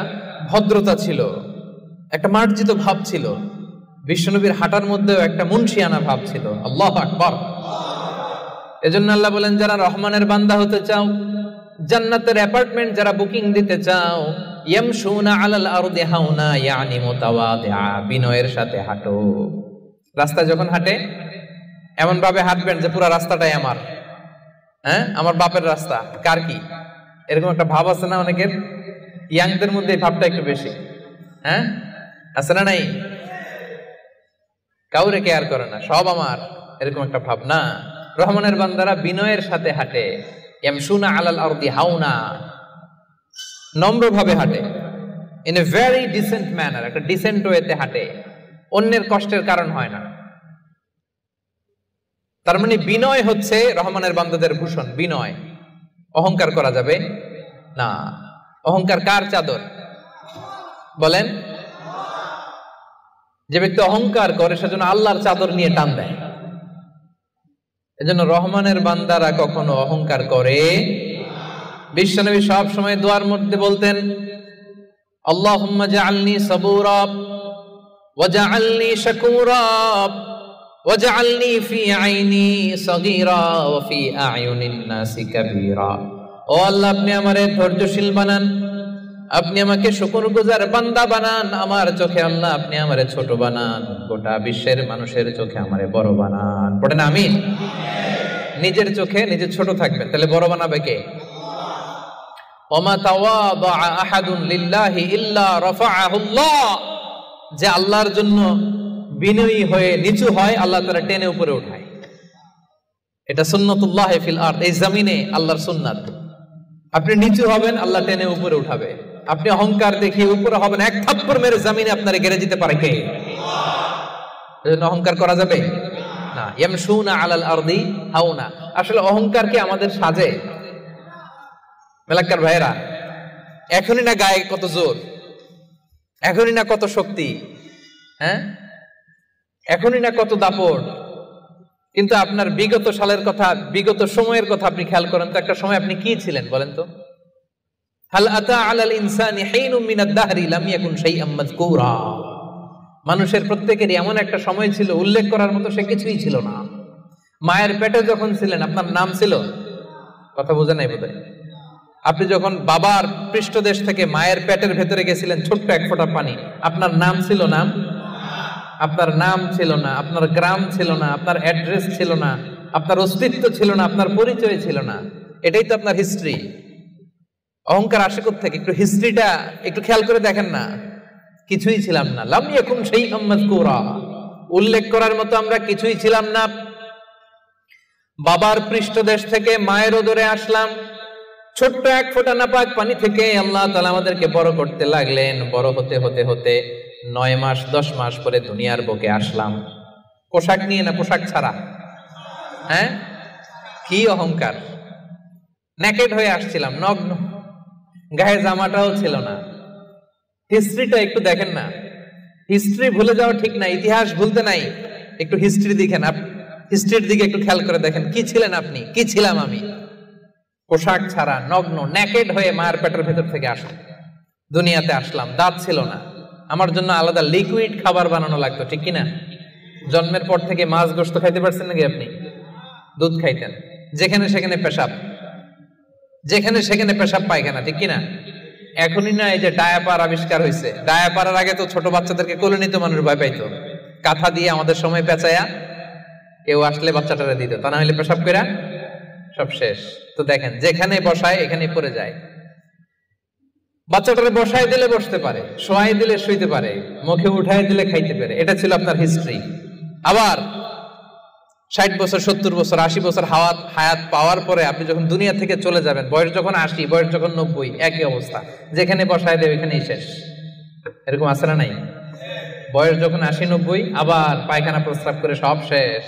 [SPEAKER 1] ভদ্রতা ছিল, একটা মার্জিত ভাব ছিল। বিশ্বনবীর হাঁটার মধ্যেও একটা মুনশিয়ানা ভাব ছিল। আল্লাহু আকবার। এজন্য আল্লাহ বলেন, যারা রহমানের বান্দা হতে চাও, জান্নাতের অ্যাপার্টমেন্ট যারা বুকিং দিতে চাও, ইয়ামশুনা আলাল আরদি হাওনা ইয়ানি মুতাওয়াদিআ, বিনয়ের সাথে হাঁটো। রাস্তায় যখন হাঁটে এমন ভাবে হাঁটবেন যে পুরো রাস্তাটাই আমার, আমার বাপের রাস্তা, কার কি, এরকম একটা ভাব আছে না অনেকের? ইয়াংদের মধ্যে এই ভাবটা একটু বেশি, আছে না? নাই, কাউরে কেয়ার করে না, সব আমার, এরকম একটা ভাব না। রহমানের বান্দারা বিনয়ের সাথে হাঁটে। ইয়ামশুনা আলাল আরদি হাওনা, নম্রভাবে হাঁটে, in a very dissent manner, একটা ডিসেন্ট ওয়েতে হাঁটে, অন্যের কষ্টের কারণ হয় না। তার মানে বিনয় হচ্ছে রহমানের বান্দাদের ভূষণ। বিনয়, অহংকার করা যাবে না। অহংকার কার চাদর বলেন? যে ব্যক্তি অহংকার করে সেজন্য আল্লাহর চাদর নিয়ে টান দেয়। এজন্য রহমানের বান্দারা কখনো অহংকার করে। বিশ্বনবী সব সময় দোয়ার মধ্যে বলতেন, আল্লাহুম্মা জাআলনি সাবুরা ওয়া জাআলনি শাকুরা ওয়া জাআলনি ফি আইনি সাগীরা ওয়া ফি আ'য়ুনিন নাসি কাবীরা। ও আল্লাহ, আপনি আমারে ধৈর্যশীল বানান, আপনি আমাকে শুকরগুজার বান্দা বানান, আমার চোখে আল্লাহ আপনি আমারে ছোট বানান, গোটা বিশ্বের মানুষের চোখে আমারে বড় বানান। পড়েন আমিন। নিজের চোখে নিজে ছোট থাকবেন, তাহলে বড় বানাবে কে? ওমা তাওয়াদা আহাদুন লিল্লাহি ইল্লা রাফাআহুল্লাহ, যে আল্লাহর জন্য বিনয়ী হয়ে নিচু হয়, আল্লাহ তাআলা টেনে উপরে উঠায়। এটা সুন্নাতুল্লাহ ফিল আরদ, এই জমিনে আল্লাহর সুন্নাত। আপনি নিচু হবেন, আল্লাহ টেনে উপরে উঠাবে। আপনি অহংকার দেখিয়ে উপরে হবেন, এক থাপ্পড় মেরে জমিনে আপনারে গেড়ে দিতে পারে কে? এজন্য অহংকার করা যাবে না। ইয়ামশুনা আলাল আরদি হাওনা। আসলে অহংকার কি আমাদের সাজে? মেলাক্কার ভাইরা, এখনই না গায়ে কত জোর, এখনই না কত শক্তি, এখনই না কত দাপট, কিন্তু আপনার বিগত সালের কথা, বিগত সময়ের কথা আপনি খেয়াল করেন তো, একটা সময় আপনি কি ছিলেন বলেন তো? হাল আতা আলাল ইনসানি হিনুম মিনাদ দাহরি লাম ইয়াকুন শাইআম মাযকুরা। মানুষের প্রত্যেকেরই এমন একটা সময় ছিল, উল্লেখ করার মতো সে কিছুই ছিল না। মায়ের পেটে যখন ছিলেন আপনার নাম ছিল? কথা বোঝে নাই বোধহয়। আপনি যখন বাবার পৃষ্ঠদেশ থেকে মায়ের পেটের ভেতরে গেছিলেন, ছোট্ট এক ফোঁটা পানি, আপনার নাম ছিল? নাম আপনার নাম ছিল না, আপনার গ্রাম ছিল না, আপনার অ্যাড্রেস ছিল না, আপনার অস্তিত্ব ছিল না, আপনার পরিচয় ছিল না। এটাই তো আপনার হিস্ট্রি। অহংকার আসে কোত্থেকে? একটু হিস্ট্রিটা একটু খেয়াল করে দেখেন না। কিছুই ছিলাম না। লাম ইয়াকুন শাইআম মাযকুরা, উল্লেখ করার মতো আমরা কিছুই ছিলাম না। বাবার পৃষ্ঠদেশ থেকে মায়ের উদরে আসলাম, ছোট্ট এক ফোঁটা নাপাক পানি থেকে আল্লাহ তাআলা আমাদেরকে বড় করতে লাগলেন। বড় হতে হতে হতে 9 মাস 10 মাস পরে দুনিয়ার বুকে আসলাম। পোশাক নিয়ে না, পোশাক ছাড়া। কি অহংকার! নেকেড হয়ে আসছিলাম, নগ্ন, গায়ে জামাটাও ছিল না। হিস্ট্রিটা একটু দেখেন না। হিস্ট্রি ভুলে যাওয়া ঠিক না, ইতিহাস ভুলতে নাই। একটু হিস্ট্রি দেখেন, হিস্ট্রির দিকে একটু খেয়াল করে দেখেন, কি ছিলেন আপনি, কি ছিলাম আমি? পোশাক ছাড়া, নগ্ন, নেকেড হয়ে মায়ের পেটের ভেতর থেকে আসা। দুনিয়াতে আসলাম, দাঁত ছিল না, আমার জন্য আলাদা লিকুইড খাবার বানানো লাগতো, ঠিক কিনা? জন্মের পর থেকে মাছ গোশত খাইতে পারছেন নাকি আপনি? দুধ খাইতেন, যেখানে সেখানে পেশাব, যেখানে সেখানে পেশাব পায়খানা, ঠিক কিনা? এখনই না এই যে ডায়াপার আবিষ্কার হয়েছে, ডায়াপারের আগে তো ছোট বাচ্চাদেরকে কোলে নিতে মানুষ ভয় পাইতো, কাঁথা দিয়ে আমাদের সময় পেঁচায়া কেউ আসলে বাচ্চাটারে দিত, তা না হলে পেশাব কইরা সব শেষ। তো দেখেন যেখানে বসায় এখানে পড়ে যায়। বাচ্চাটারে বসায় দিলে বসতে পারে, শোয়াই দিলে শুইতে পারে, মুখে উঠায় দিলে খাইতে পারে। এটা ছিল আপনার হিস্ট্রি। আবার 60 বছর 70 বছর 80 বছর হায়াত পাওয়ার পরে আপনি যখন দুনিয়া থেকে চলে যাবেন, বয়স যখন 80, বয়স যখন 90, একই অবস্থা, যেখানে বসায় দেবে এখানেই শেষ। এরকম আছে না নাই? বয়স যখন 80-90 আবার পায়খানা প্রস্রাব করে সব শেষ,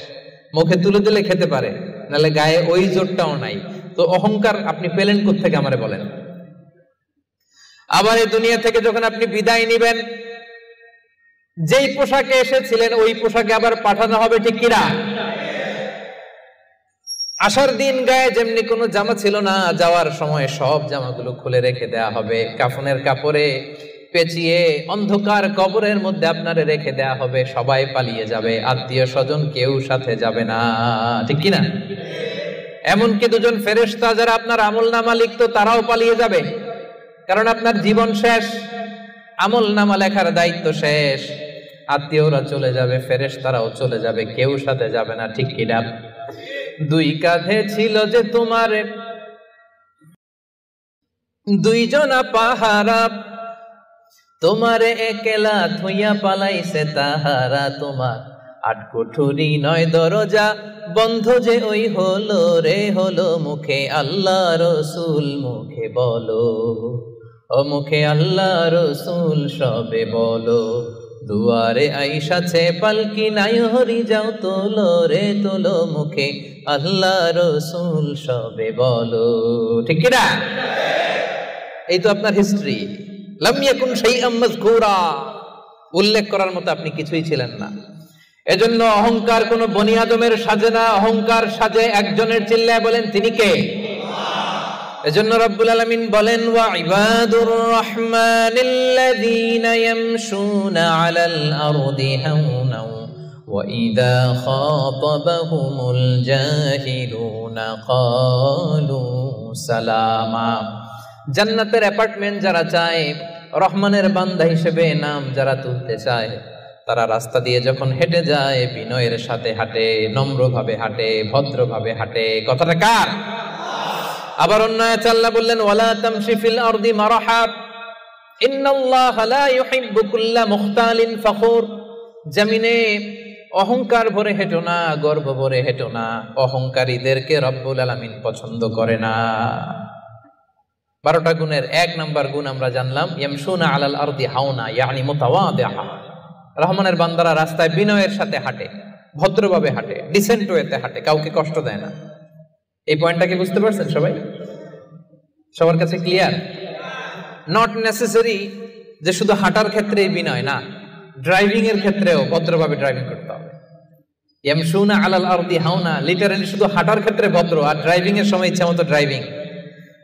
[SPEAKER 1] মুখে তুলে দিলে খেতে পারে, নাহলে গায়ে ওই জোরটাও নাই। তো অহংকার আপনি পেলেন কোত্থেকে আমারে বলেন? আবার এই দুনিয়া থেকে যখন আপনি বিদায় নিবেন, যেই পোশাকে এসেছিলেন ওই পোশাকে আবার পাঠানো হবে, ঠিক কিনা? আসার দিন গায়ে যেমনি কোনো জামা ছিল না, যাওয়ার সময় সব জামাগুলো খুলে রেখে দেয়া হবে, কাফনের কাপড়ে পেঁচিয়ে অন্ধকার কবরের মধ্যে আপনারে রেখে দেয়া হবে। সবাই পালিয়ে যাবে, আত্মীয় স্বজন কেউ সাথে যাবে না, ঠিক কিনা? এমনকি দুজন ফেরেশতা যারা আপনার আমলনামা লিখতো তারাও পালিয়ে যাবে, কারণ আপনার জীবন শেষ, আমলনামা লেখার দায়িত্ব শেষ। আত্মীয়রা চলে যাবে, ফেরেশতারাও চলে যাবে, কেউ সাথে যাবে না, ঠিক কিনা? দুই কাঁধে ছিল যে তোমার দুইজনা পাহারা, তোমারে একলা থইয়া পালাইছে তাহারা। তোমার 8 কুঠুরি 9 দরজা বন্ধ যে ওই হলো রে হলো, মুখে আল্লাহ রসুল মুখে বলো, ও মুখে আল্লাহ রসুল সবে বলো। দুয়ারে আইসাছে পালকি নাই হরি যাও তোলো রে তোলো, মুখে আল্লাহ রসুল সবে বলো, ঠিক কিনা? এই তো আপনার হিস্ট্রি। লাম ইয়াকুন শাইআম মাযকুরা, উল্লেখ করার মতো আপনি কিছুই ছিলেন না। এজন্য অহংকার কোন বনি আদমের সাজে না, অহংকার সাজে একজনের। চিল্লায় বলেন তিনি কে? এজন্য রব্বুল আলামিন বলেন, ওয়া ইবাদুর রহমানিল্লাযীনা ইয়ামশুনা আলাল আরদি হাওনা ওয়া ইযা খাতাবাহুমুল জাহিলুনা ক্বালু সালামা। জান্নাতের অ্যাপার্টমেন্ট যারা চায়, রহমানের বান্দা হিসেবে নাম যারা তুলতে চায়, তারা রাস্তা দিয়ে যখন হেঁটে যায় বিনয়ের সাথে হাঁটে, নম্রভাবে হাঁটে, ভদ্রভাবে হাঁটে। কথাটা কার? আবার অন্য আয়াতে আল্লাহ বললেন, ওয়ালা তামশি ফিল আরদি মারহা ইন্নাল্লাহা লা ইউহিব্বু কুল্লা মুখতালিন ফখুর। জমিনে অহংকার ভরে হেঁটো না, গর্ব ভরে হেঁটো না, অহংকারীদেরকে রব্বুল আলামিন পছন্দ করে না। 12টা গুণের 1 নাম্বার গুণ আমরা জানলাম, ইয়ামশুনা আলাল আরদি হাওনা ইয়ানি মুতাওয়াদিআ। রহমানের বান্দারা রাস্তায় বিনয়ের সাথে হাঁটে, ভদ্রভাবে হাঁটে, ডিসেন্ট ওয়েতে হাঁটে, কাউকে কষ্ট দেয় না। এই পয়েন্টটা কি বুঝতে পারছেন সবাই? সবার কাছে ক্লিয়ার? নট নেসেসারি যে শুধু হাঁটার ক্ষেত্রেই বিনয়, না, ড্রাইভিং এর ক্ষেত্রেও ভদ্রভাবে ড্রাইভিং করতে হবে। ইয়ামশুনা আলাল আরদি হাওনা লিটারালি শুধু হাঁটার ক্ষেত্রে ভদ্র, আর ড্রাইভিং এর সময় ইচ্ছা মতো ড্রাইভিং।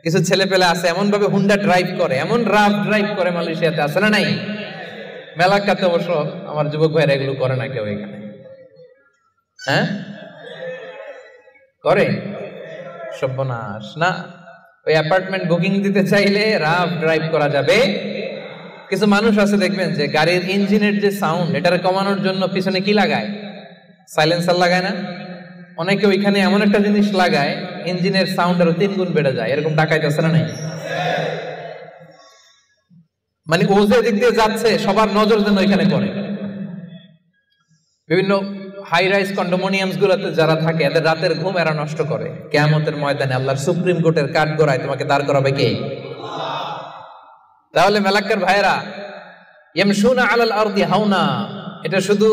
[SPEAKER 1] কিছু ছেলে পেলে আছে এমন ভাবে হুন্ডা ড্রাইভ করে, এমন রাফ ড্রাইভ করে, মালয়েশিয়াতে আছে না নাই? মেলাকাতে অবশ্য আমার যুবক ভাইরা এগুলো করে না কেউ এখানে, হ্যাঁ করে? সর্বনাশ না। ওই অ্যাপার্টমেন্ট বুকিং দিতে চাইলে রাফ ড্রাইভ করা যাবে। কিছু মানুষ আছে দেখবেন যে গাড়ির ইঞ্জিনের যে সাউন্ড, এটার কমানোর জন্য পিছনে কি লাগায়? সাইলেন্সার লাগায় না? অনেকে ওইখানে এমন একটা জিনিস লাগায়, ইঞ্জিনের সাউন্ড আরো 3 গুণ বেড়ে যায়। এরকম ডাকাইতে আছে না নাই? মানে ও যে দিক দিয়ে যাচ্ছে সবার নজর যেন ওইখানে পড়ে। বিভিন্ন হাই রাইজ কন্ডোমিনিয়ামস গুলোতে যারা থাকে, এদের রাতের ঘুম এরা নষ্ট করে। কিয়ামতের ময়দানে আল্লাহর সুপ্রিম কোর্টের কাঠ গড়ায় তোমাকে দাঁড় করাবে কে? তাহলে মেলাক্কার ভাইরা, ইয়ামশুনা আলাল আরদি হাওনা, এটা শুধু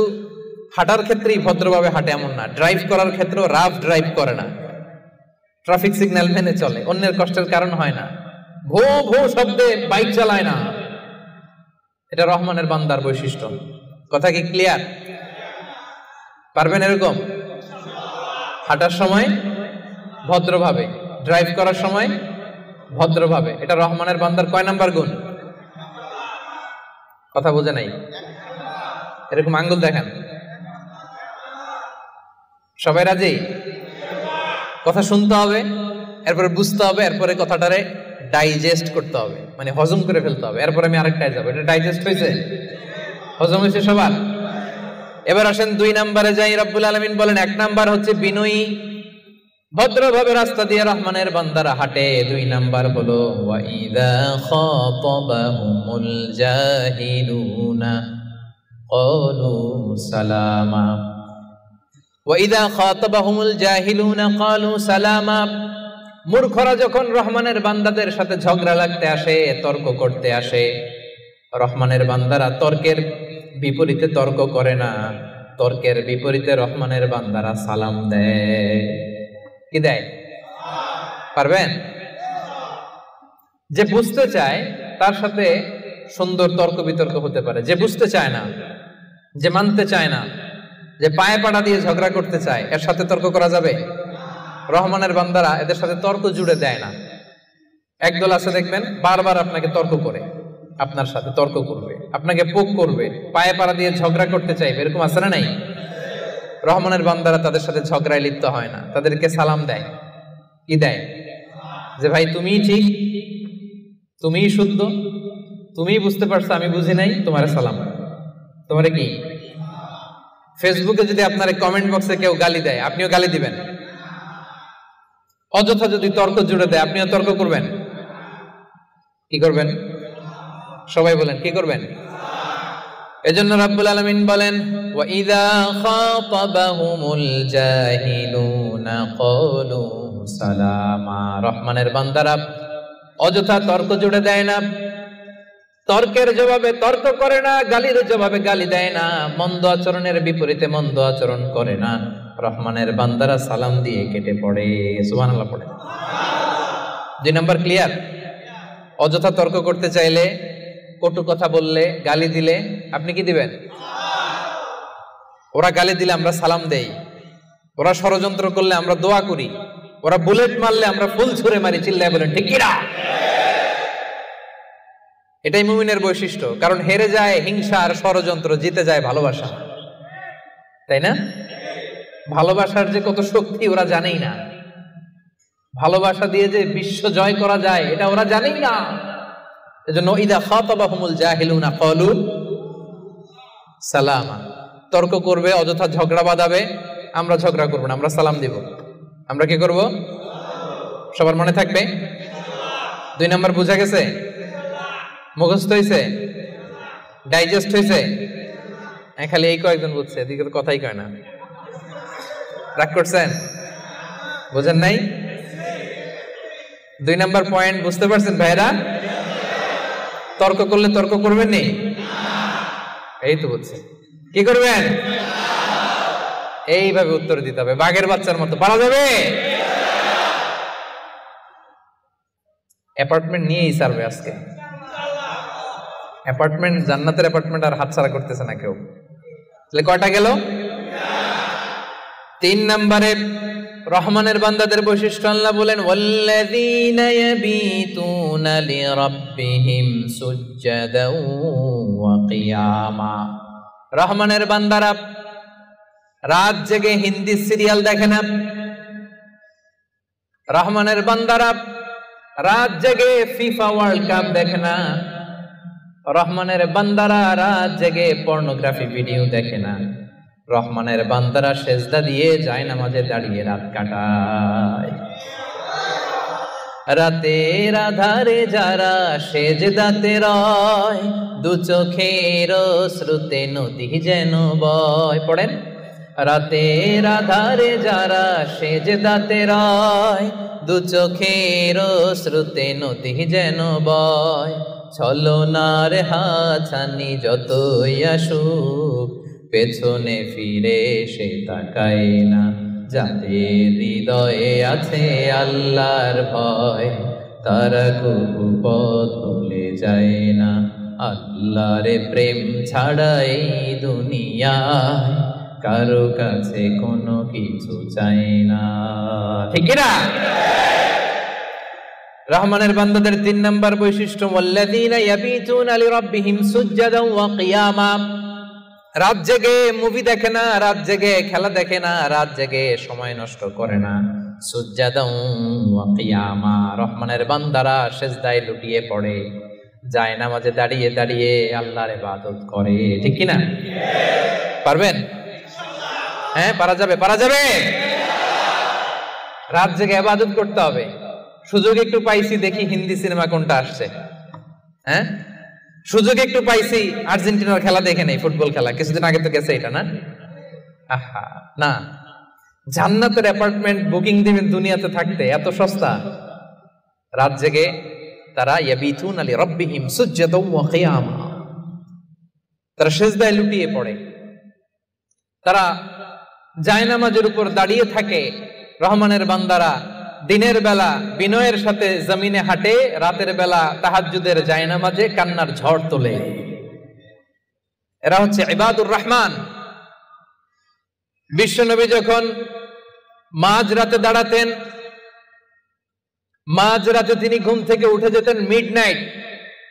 [SPEAKER 1] হাঁটার ক্ষেত্রেই ভদ্রভাবে হাঁটে এমন না, ড্রাইভ করার ক্ষেত্রেও রাফ ড্রাইভ করে না, ট্রাফিক সিগন্যাল মেনে চলে, অন্যের কষ্টের কারণ হয় না, ভো ভো শব্দে বাইক চালায় না। এটা রহমানের বান্দার বৈশিষ্ট্য। কথা কি ক্লিয়ার? পারবেন এরকম হাঁটার সময় ভদ্রভাবে, ড্রাইভ করার সময় ভদ্রভাবে? এটা রহমানের বান্দার কয় নাম্বার গুণ? কথা বোঝে নাই? এরকম আঙ্গুল দেখান। সবাই রাজি? কথা শুনতে হবে, এরপরে বুঝতে হবে, এরপরে কথাটারে ডাইজেস্ট করতে হবে, মানে হজম করে ফেলতে হবে। এরপরে আমি আরেকটায় যাবো। এটা ডাইজেস্ট হয়েছে? হজম হয়েছে সবার? এবার আসেন 2 নম্বরে যাই। রব্বুল আলামিন বলেন 1 নাম্বার হচ্ছে বিনয়ী, ভদ্রভাবে রাস্তা দিয়ে রহমানের বান্দারা হাঁটে। 2 নাম্বার হলো ওয়া ইযা খাতাবাহুমুল জাহিলুনা ক্বালু সালামা। ওয়া ইযা খাতাবাহুমুল জাহিলুনা ক্বালু সালামা। মূর্খরা যখন রহমানের বান্দাদের সাথে ঝগড়া লাগতে আসে, তর্ক করতে আসে, রহমানের বান্দারা তর্কের বিপরীতে তর্ক করে না, তর্কের বিপরীতে রহমানের বান্দারা সালাম দেয়। কি দেয়? পারবেন? যে বুঝতে চায় তার সাথে সুন্দর তর্ক বিতর্ক হতে পারে। যে বুঝতে চায় না, যে মানতে চায় না, যে পায়ে পাড়া দিয়ে ঝগড়া করতে চায়, এর সাথে তর্ক করা যাবে? রহমানের বান্দারা এদের সাথে তর্ক জুড়ে দেয় না। একদল আছে দেখবেন বারবার আপনাকে তর্ক করে, আপনার সাথে তর্ক করবে, আপনাকে পোক করবে, পায়ে পাড়া দিয়ে ঝগড়া করতে চাইবে। এরকম আছে না নাই? রহমানের বান্দারা তাদের সাথে ঝগড়ায় লিপ্ত হয় না, তাদেরকে সালাম দেয়। কি দেয়? যে ভাই তুমিই ঠিক, তুমিই শুদ্ধ, তুমিই বুঝতে পারছো, আমি বুঝি নাই, তোমারে সালাম। তোমারে কি? ফেসবুকে যদি আপনার কমেন্ট বক্সে কেউ গালি দেয়, আপনিও গালি দিবেন? অযথা যদি তর্ক জুড়ে দেয়, আপনিও তর্ক করবেন? কি করবেন? সবাই বলেন কি করবেন? এজন্য রাব্বুল আলামিন বলেন ওয়া ইযা খাতাবাহুমুল জাহিলুনা ক্বালু সালামা। রহমানের বান্দারা অযথা তর্ক জুড়ে দেয় না, তর্কের জবাবে তর্ক করে না, গালির জবাবে গালি দেয় না, মন্দ আচরণের বিপরীতে মন্দ আচরণ করে না। রহমানের বান্দারা সালাম দিয়ে কেটে পড়ে। সুবহানাল্লাহ পড়ে। 2 নাম্বার ক্লিয়ার? অযথা তর্ক করতে চাইলে, কটু কথা বললে, গালি দিলে আপনি কি দিবেন? ওরা গালি দিলে আমরা সালাম দেই, ওরা ষড়যন্ত্র করলে আমরা দোয়া করি, ওরা বুলেট মারলে আমরা ফুল ছুঁড়ে মারি। চিল্লায় বলেন ঠিক কি না? এটাই মুমিনের বৈশিষ্ট্য। কারণ হেরে যায় হিংসা আর ষড়যন্ত্র, জিতে যায় ভালোবাসা। তাই না? ভালোবাসার যে কত শক্তি ওরা জানেই না। ভালোবাসা দিয়ে যে বিশ্ব জয় করা যায় এটা ওরা জানেই না। এজন্য ইদা খাতাবাহুমুল জাহিলুনা ক্বালু সালামা। তর্ক করবে, অযথা ঝগড়া বাঁধাবে, আমরা ঝগড়া করব না, আমরা সালাম দিব। আমরা কি করব? সবার মনে থাকবে? 2 নাম্বার বুঝা গেছে? মুখস্থ হয়েছে? ডাইজেস্ট হয়েছে? খালি এই কয়েকজন বুঝছে, এদিকে তো কথাই কয় না। রাগ করছেন? বুঝেন নাই? 2 নাম্বার পয়েন্ট বুঝতে পারছেন ভাইরা? তর্ক করলে তর্ক করবেন নি? এই তো বুঝছে। কি করবেন? এইভাবে উত্তর দিতে হবে, বাঘের বাচ্চার মতো। পারা যাবে? অ্যাপার্টমেন্ট নিয়েই সারবে আজকে। অ্যাপার্টমেন্ট, জান্নাতের অ্যাপার্টমেন্ট আর হাতছাড়া করতেছে না কেউ। তাহলে কয়টা গেল? 3 নম্বরে রহমানের বান্দাদের বৈশিষ্ট্য আল্লাহ বলেন ওয়াল্লাযীনা ইয়াবিতুনা লিরাব্বিহিম সুজদাও ওয়া কিয়ামা। রহমানের বান্দারা রাত জেগে হিন্দি সিরিয়াল দেখে না। রহমানের বান্দারা রাত জেগে ফিফা ওয়ার্ল্ড কাপ দেখে না। রহমানের বান্দারা রাত জেগে পর্নোগ্রাফি ভিডিও দেখে না। রহমানের বান্দারা সেজদা দিয়ে যায় নামাজে দাঁড়িয়ে রাত কাটায়। রাতের আধারে যারা সেজদাতে রয়, দু চোখের শ্রুতে নদী যেন বয়। পড়েন, রাতের আধারে যারা সেজদাতে রয়, দু চোখের শ্রুতে নদী যেন বয়। ছলনার হাতছানি যতই আসুক, পেছনে ফিরে সে তাকায় না। যাদের হৃদয়ে আছে আল্লাহর ভয়, তারা কবু পথ ভুলে যায় না। আল্লাহর প্রেম ছাড়া এই দুনিয়ায় কারো কাছে কোনো কিছু চাই না। ঠিক না? রহমানের বান্দাদের ৩ নাম্বার বৈশিষ্ট্য ওয়াল্লাযীনা ইয়াবিতুনা লিরাব্বিহিম সুজদান ওয়া কিয়ামা। রাত জেগে মুভি দেখে না, রাত জেগে খেলা দেখে না, রাত জেগে সময় নষ্ট করে না। সুজদান ওয়া কিয়ামা, রহমানের বান্দারা সিজদায় লুটিয়ে পড়ে, যায় নামাজে দাঁড়িয়ে দাঁড়িয়ে আল্লাহর ইবাদত করে। ঠিক কি না? পারবেন? হ্যাঁ, পারা যাবে, পারা যাবে। রাত জেগে ইবাদত করতে হবে। সুযোগ একটু পাইছি, দেখি হিন্দি সিনেমা কোনটা আসছে। হ্যাঁ, সুযোগ একটু পাইছি, আর্জেন্টিনার খেলা দেখে নেই, ফুটবল খেলা কিছুদিন আগে তো গেছে এটা, না? আহা, না, জান্নাতের অ্যাপার্টমেন্ট বুকিং দিবেন দুনিয়াতে থাকতে, এত সস্তা। রাত জেগে তারা ইয়াবিতুনা লিরাব্বিহিম সুজদান ওয়া কিয়ামা, তারা সিজদায় লুটিয়ে পড়ে, তারা জায়নামাজের উপর দাঁড়িয়ে থাকে। রহমানের বান্দারা দিনের বেলা বিনয়ের সাথে জমিনে হাঁটে, রাতের বেলা তাহাজ্জুদের জায়নামাজে কান্নার ঝড় তোলে। এরা হচ্ছে ইবাদুর রহমান। বিশ্বনবী যখন মাঝ রাতে দাঁড়াতেন, মাঝ রাতে তিনি ঘুম থেকে উঠে যেতেন মিডনাইট।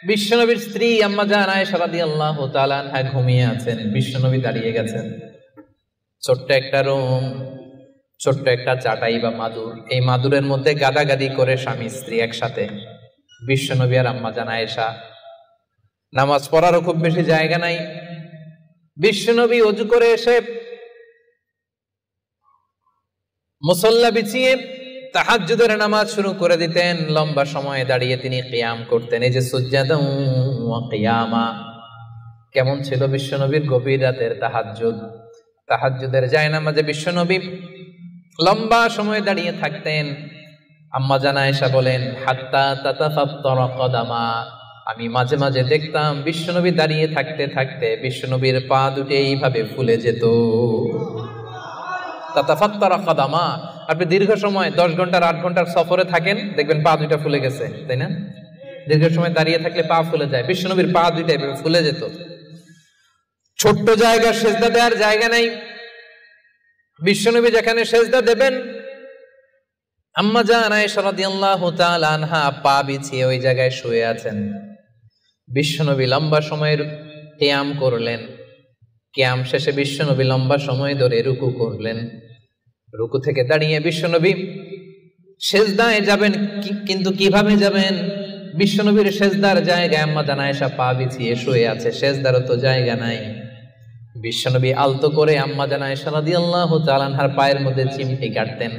[SPEAKER 1] বিশ্বনবীর স্ত্রী আম্মা জান আয়েশা রাদিয়াল্লাহু তাআলা আনহা ঘুমিয়ে আছেন, বিশ্বনবী দাঁড়িয়ে গেছেন। ছোট্ট একটা রুম, ছোট্ট একটা চাটাই বা মাদুর, এই মাদুরের মধ্যে গাদাগাদি করে স্বামী স্ত্রী একসাথে। বিশ্বনবী আর আম্মা জান আয়েশা, নামাজ পড়ারও খুব বেশি জায়গা নাই। বিশ্বনবী ওযু করে এসে মুসল্লা বিছিয়ে তাহাজ্জুদের নামাজ শুরু করে দিতেন। লম্বা সময় দাঁড়িয়ে তিনি কিয়াম করতেন। এই যে সুজদান ওয়া কিয়ামা, কেমন ছিল বিশ্বনবীর গভীর রাতের তাহাজ্জুদ। তাহাজ্জুদের জায়নামাজে বিশ্বনবী লম্বা সময় দাঁড়িয়ে থাকতেন। আম্মা জান আয়েশা বলেন, হাত্তা তাতাফাত্তারা কদামা, আমি মাঝে মাঝে দেখতাম বিশ্বনবী দাঁড়িয়ে থাকতে থাকতে বিশ্বনবীর পা দুটো এইভাবে ফুলে যেত। তাতাফাত্তারা কদামা, আপনি দীর্ঘ সময় 10 ঘন্টার 8 ঘন্টার সফরে থাকেন, দেখবেন পা দুইটা ফুলে গেছে, তাই না? দীর্ঘ সময় দাঁড়িয়ে থাকলে পা ফুলে যায়। বিশ্বনবীর পা দুইটা এভাবে ফুলে যেত। ছোট্ট জায়গা, সেজদা দেওয়ার জায়গা নাই। বিশ্বনবী যেখানে সেজদা দেবেন, আম্মা জান আয়েশা রাদিয়াল্লাহু তাআলা আনহা পা বিছিয়ে ওই জায়গায় শুয়ে আছেন। বিশ্বনবী লম্বা সময়ের কিয়াম করলেন। কিয়াম শেষে বিশ্বনবী লম্বা সময় ধরে রুকু করলেন। রুকু থেকে দাঁড়িয়ে বিশ্বনবী সেজদায় যাবেন, কিন্তু কিভাবে যাবেন? বিশ্বনবীর সেজদার জায়গায় আম্মা জান আয়েশা পা বিছিয়ে শুয়ে আছে, সেজদারও তো জায়গা নাই। বিশ্বনবী আলতো করে আম্মা জান আয়েশা রাদিয়াল্লাহু তাআলা আনহার পায়ের মধ্যে চিমটি কাটতেন।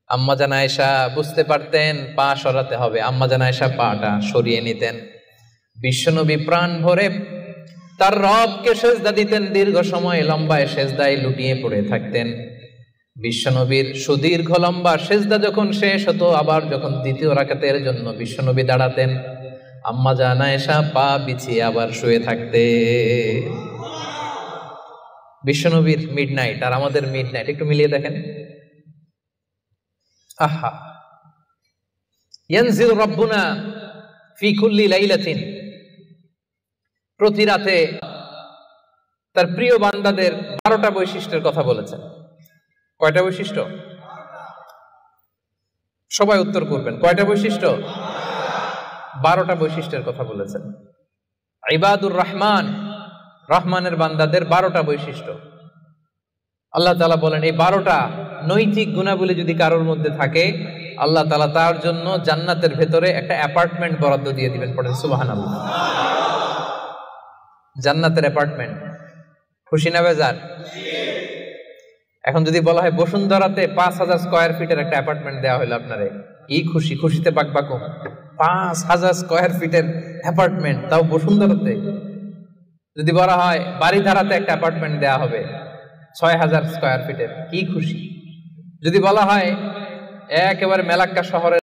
[SPEAKER 1] আম্মা জান আয়েশা বুঝতে পারতেন পা সরাতে হবে, আম্মা জান আয়েশা পাটা সরিয়ে নিতেন। বিশ্বনবী প্রাণ ভরে তার রবকে সেজদা দিতেন। দীর্ঘ সময় লম্বায় সেজদায় লুটিয়ে পড়ে থাকতেন। বিশ্বনবীর সুদীর্ঘ লম্বা সেজদা যখন শেষ হতো, আবার যখন দ্বিতীয় রাকাতের জন্য বিশ্বনবী দাঁড়াতেন, আম্মা জান আয়েশা পা বিছিয়ে আবার শুয়ে থাকতে। বিশ্বনবীর মিডনাইট আর আমাদের মিডনাইট একটু মিলিয়ে দেখেন। আহা, ইয়ানজিল রাব্বুনা ফি কুল্লি লাইলাতিন, প্রতি রাতে তার প্রিয় বান্দাদের 12টা বৈশিষ্ট্যের কথা বলেছেন। কয়টা বৈশিষ্ট্য? সবাই উত্তর করবেন। কয়টা বৈশিষ্ট্য? 12টা বৈশিষ্ট্যের কথা বলেছেন। ইবাদুর রহমান, রহমানের বান্দাদের 12টা বৈশিষ্ট্য। আল্লাহ তাআলা বলেন, এই 12টা নৈতিক গুণাবলী যদি কারোর মধ্যে থাকে, আল্লাহ তাআলা তার জন্য জান্নাতের ভেতরে একটা অ্যাপার্টমেন্ট বরাদ্দ দিয়ে দিবেন। পড়েন সুবহানাল্লাহ। জান্নাতের অ্যাপার্টমেন্ট, খুশি না বেজার? এখন যদি বলা হয় বসুন্ধরাতে 5000 স্কয়ার ফিটের একটা অ্যাপার্টমেন্ট দেওয়া হলো আপনারে, কি খুশি, খুশিতে বাকবাকুম। 5000 স্কয়ার ফিটের অ্যাপার্টমেন্ট, তাও বসুন্ধরাতে। যদি বলা হয় বাড়িধারাতে একটা অ্যাপার্টমেন্ট দেওয়া হবে 6000 স্কয়ার ফিটের, কি খুশি। যদি বলা হয় একেবারে মেলাক্কা শহরের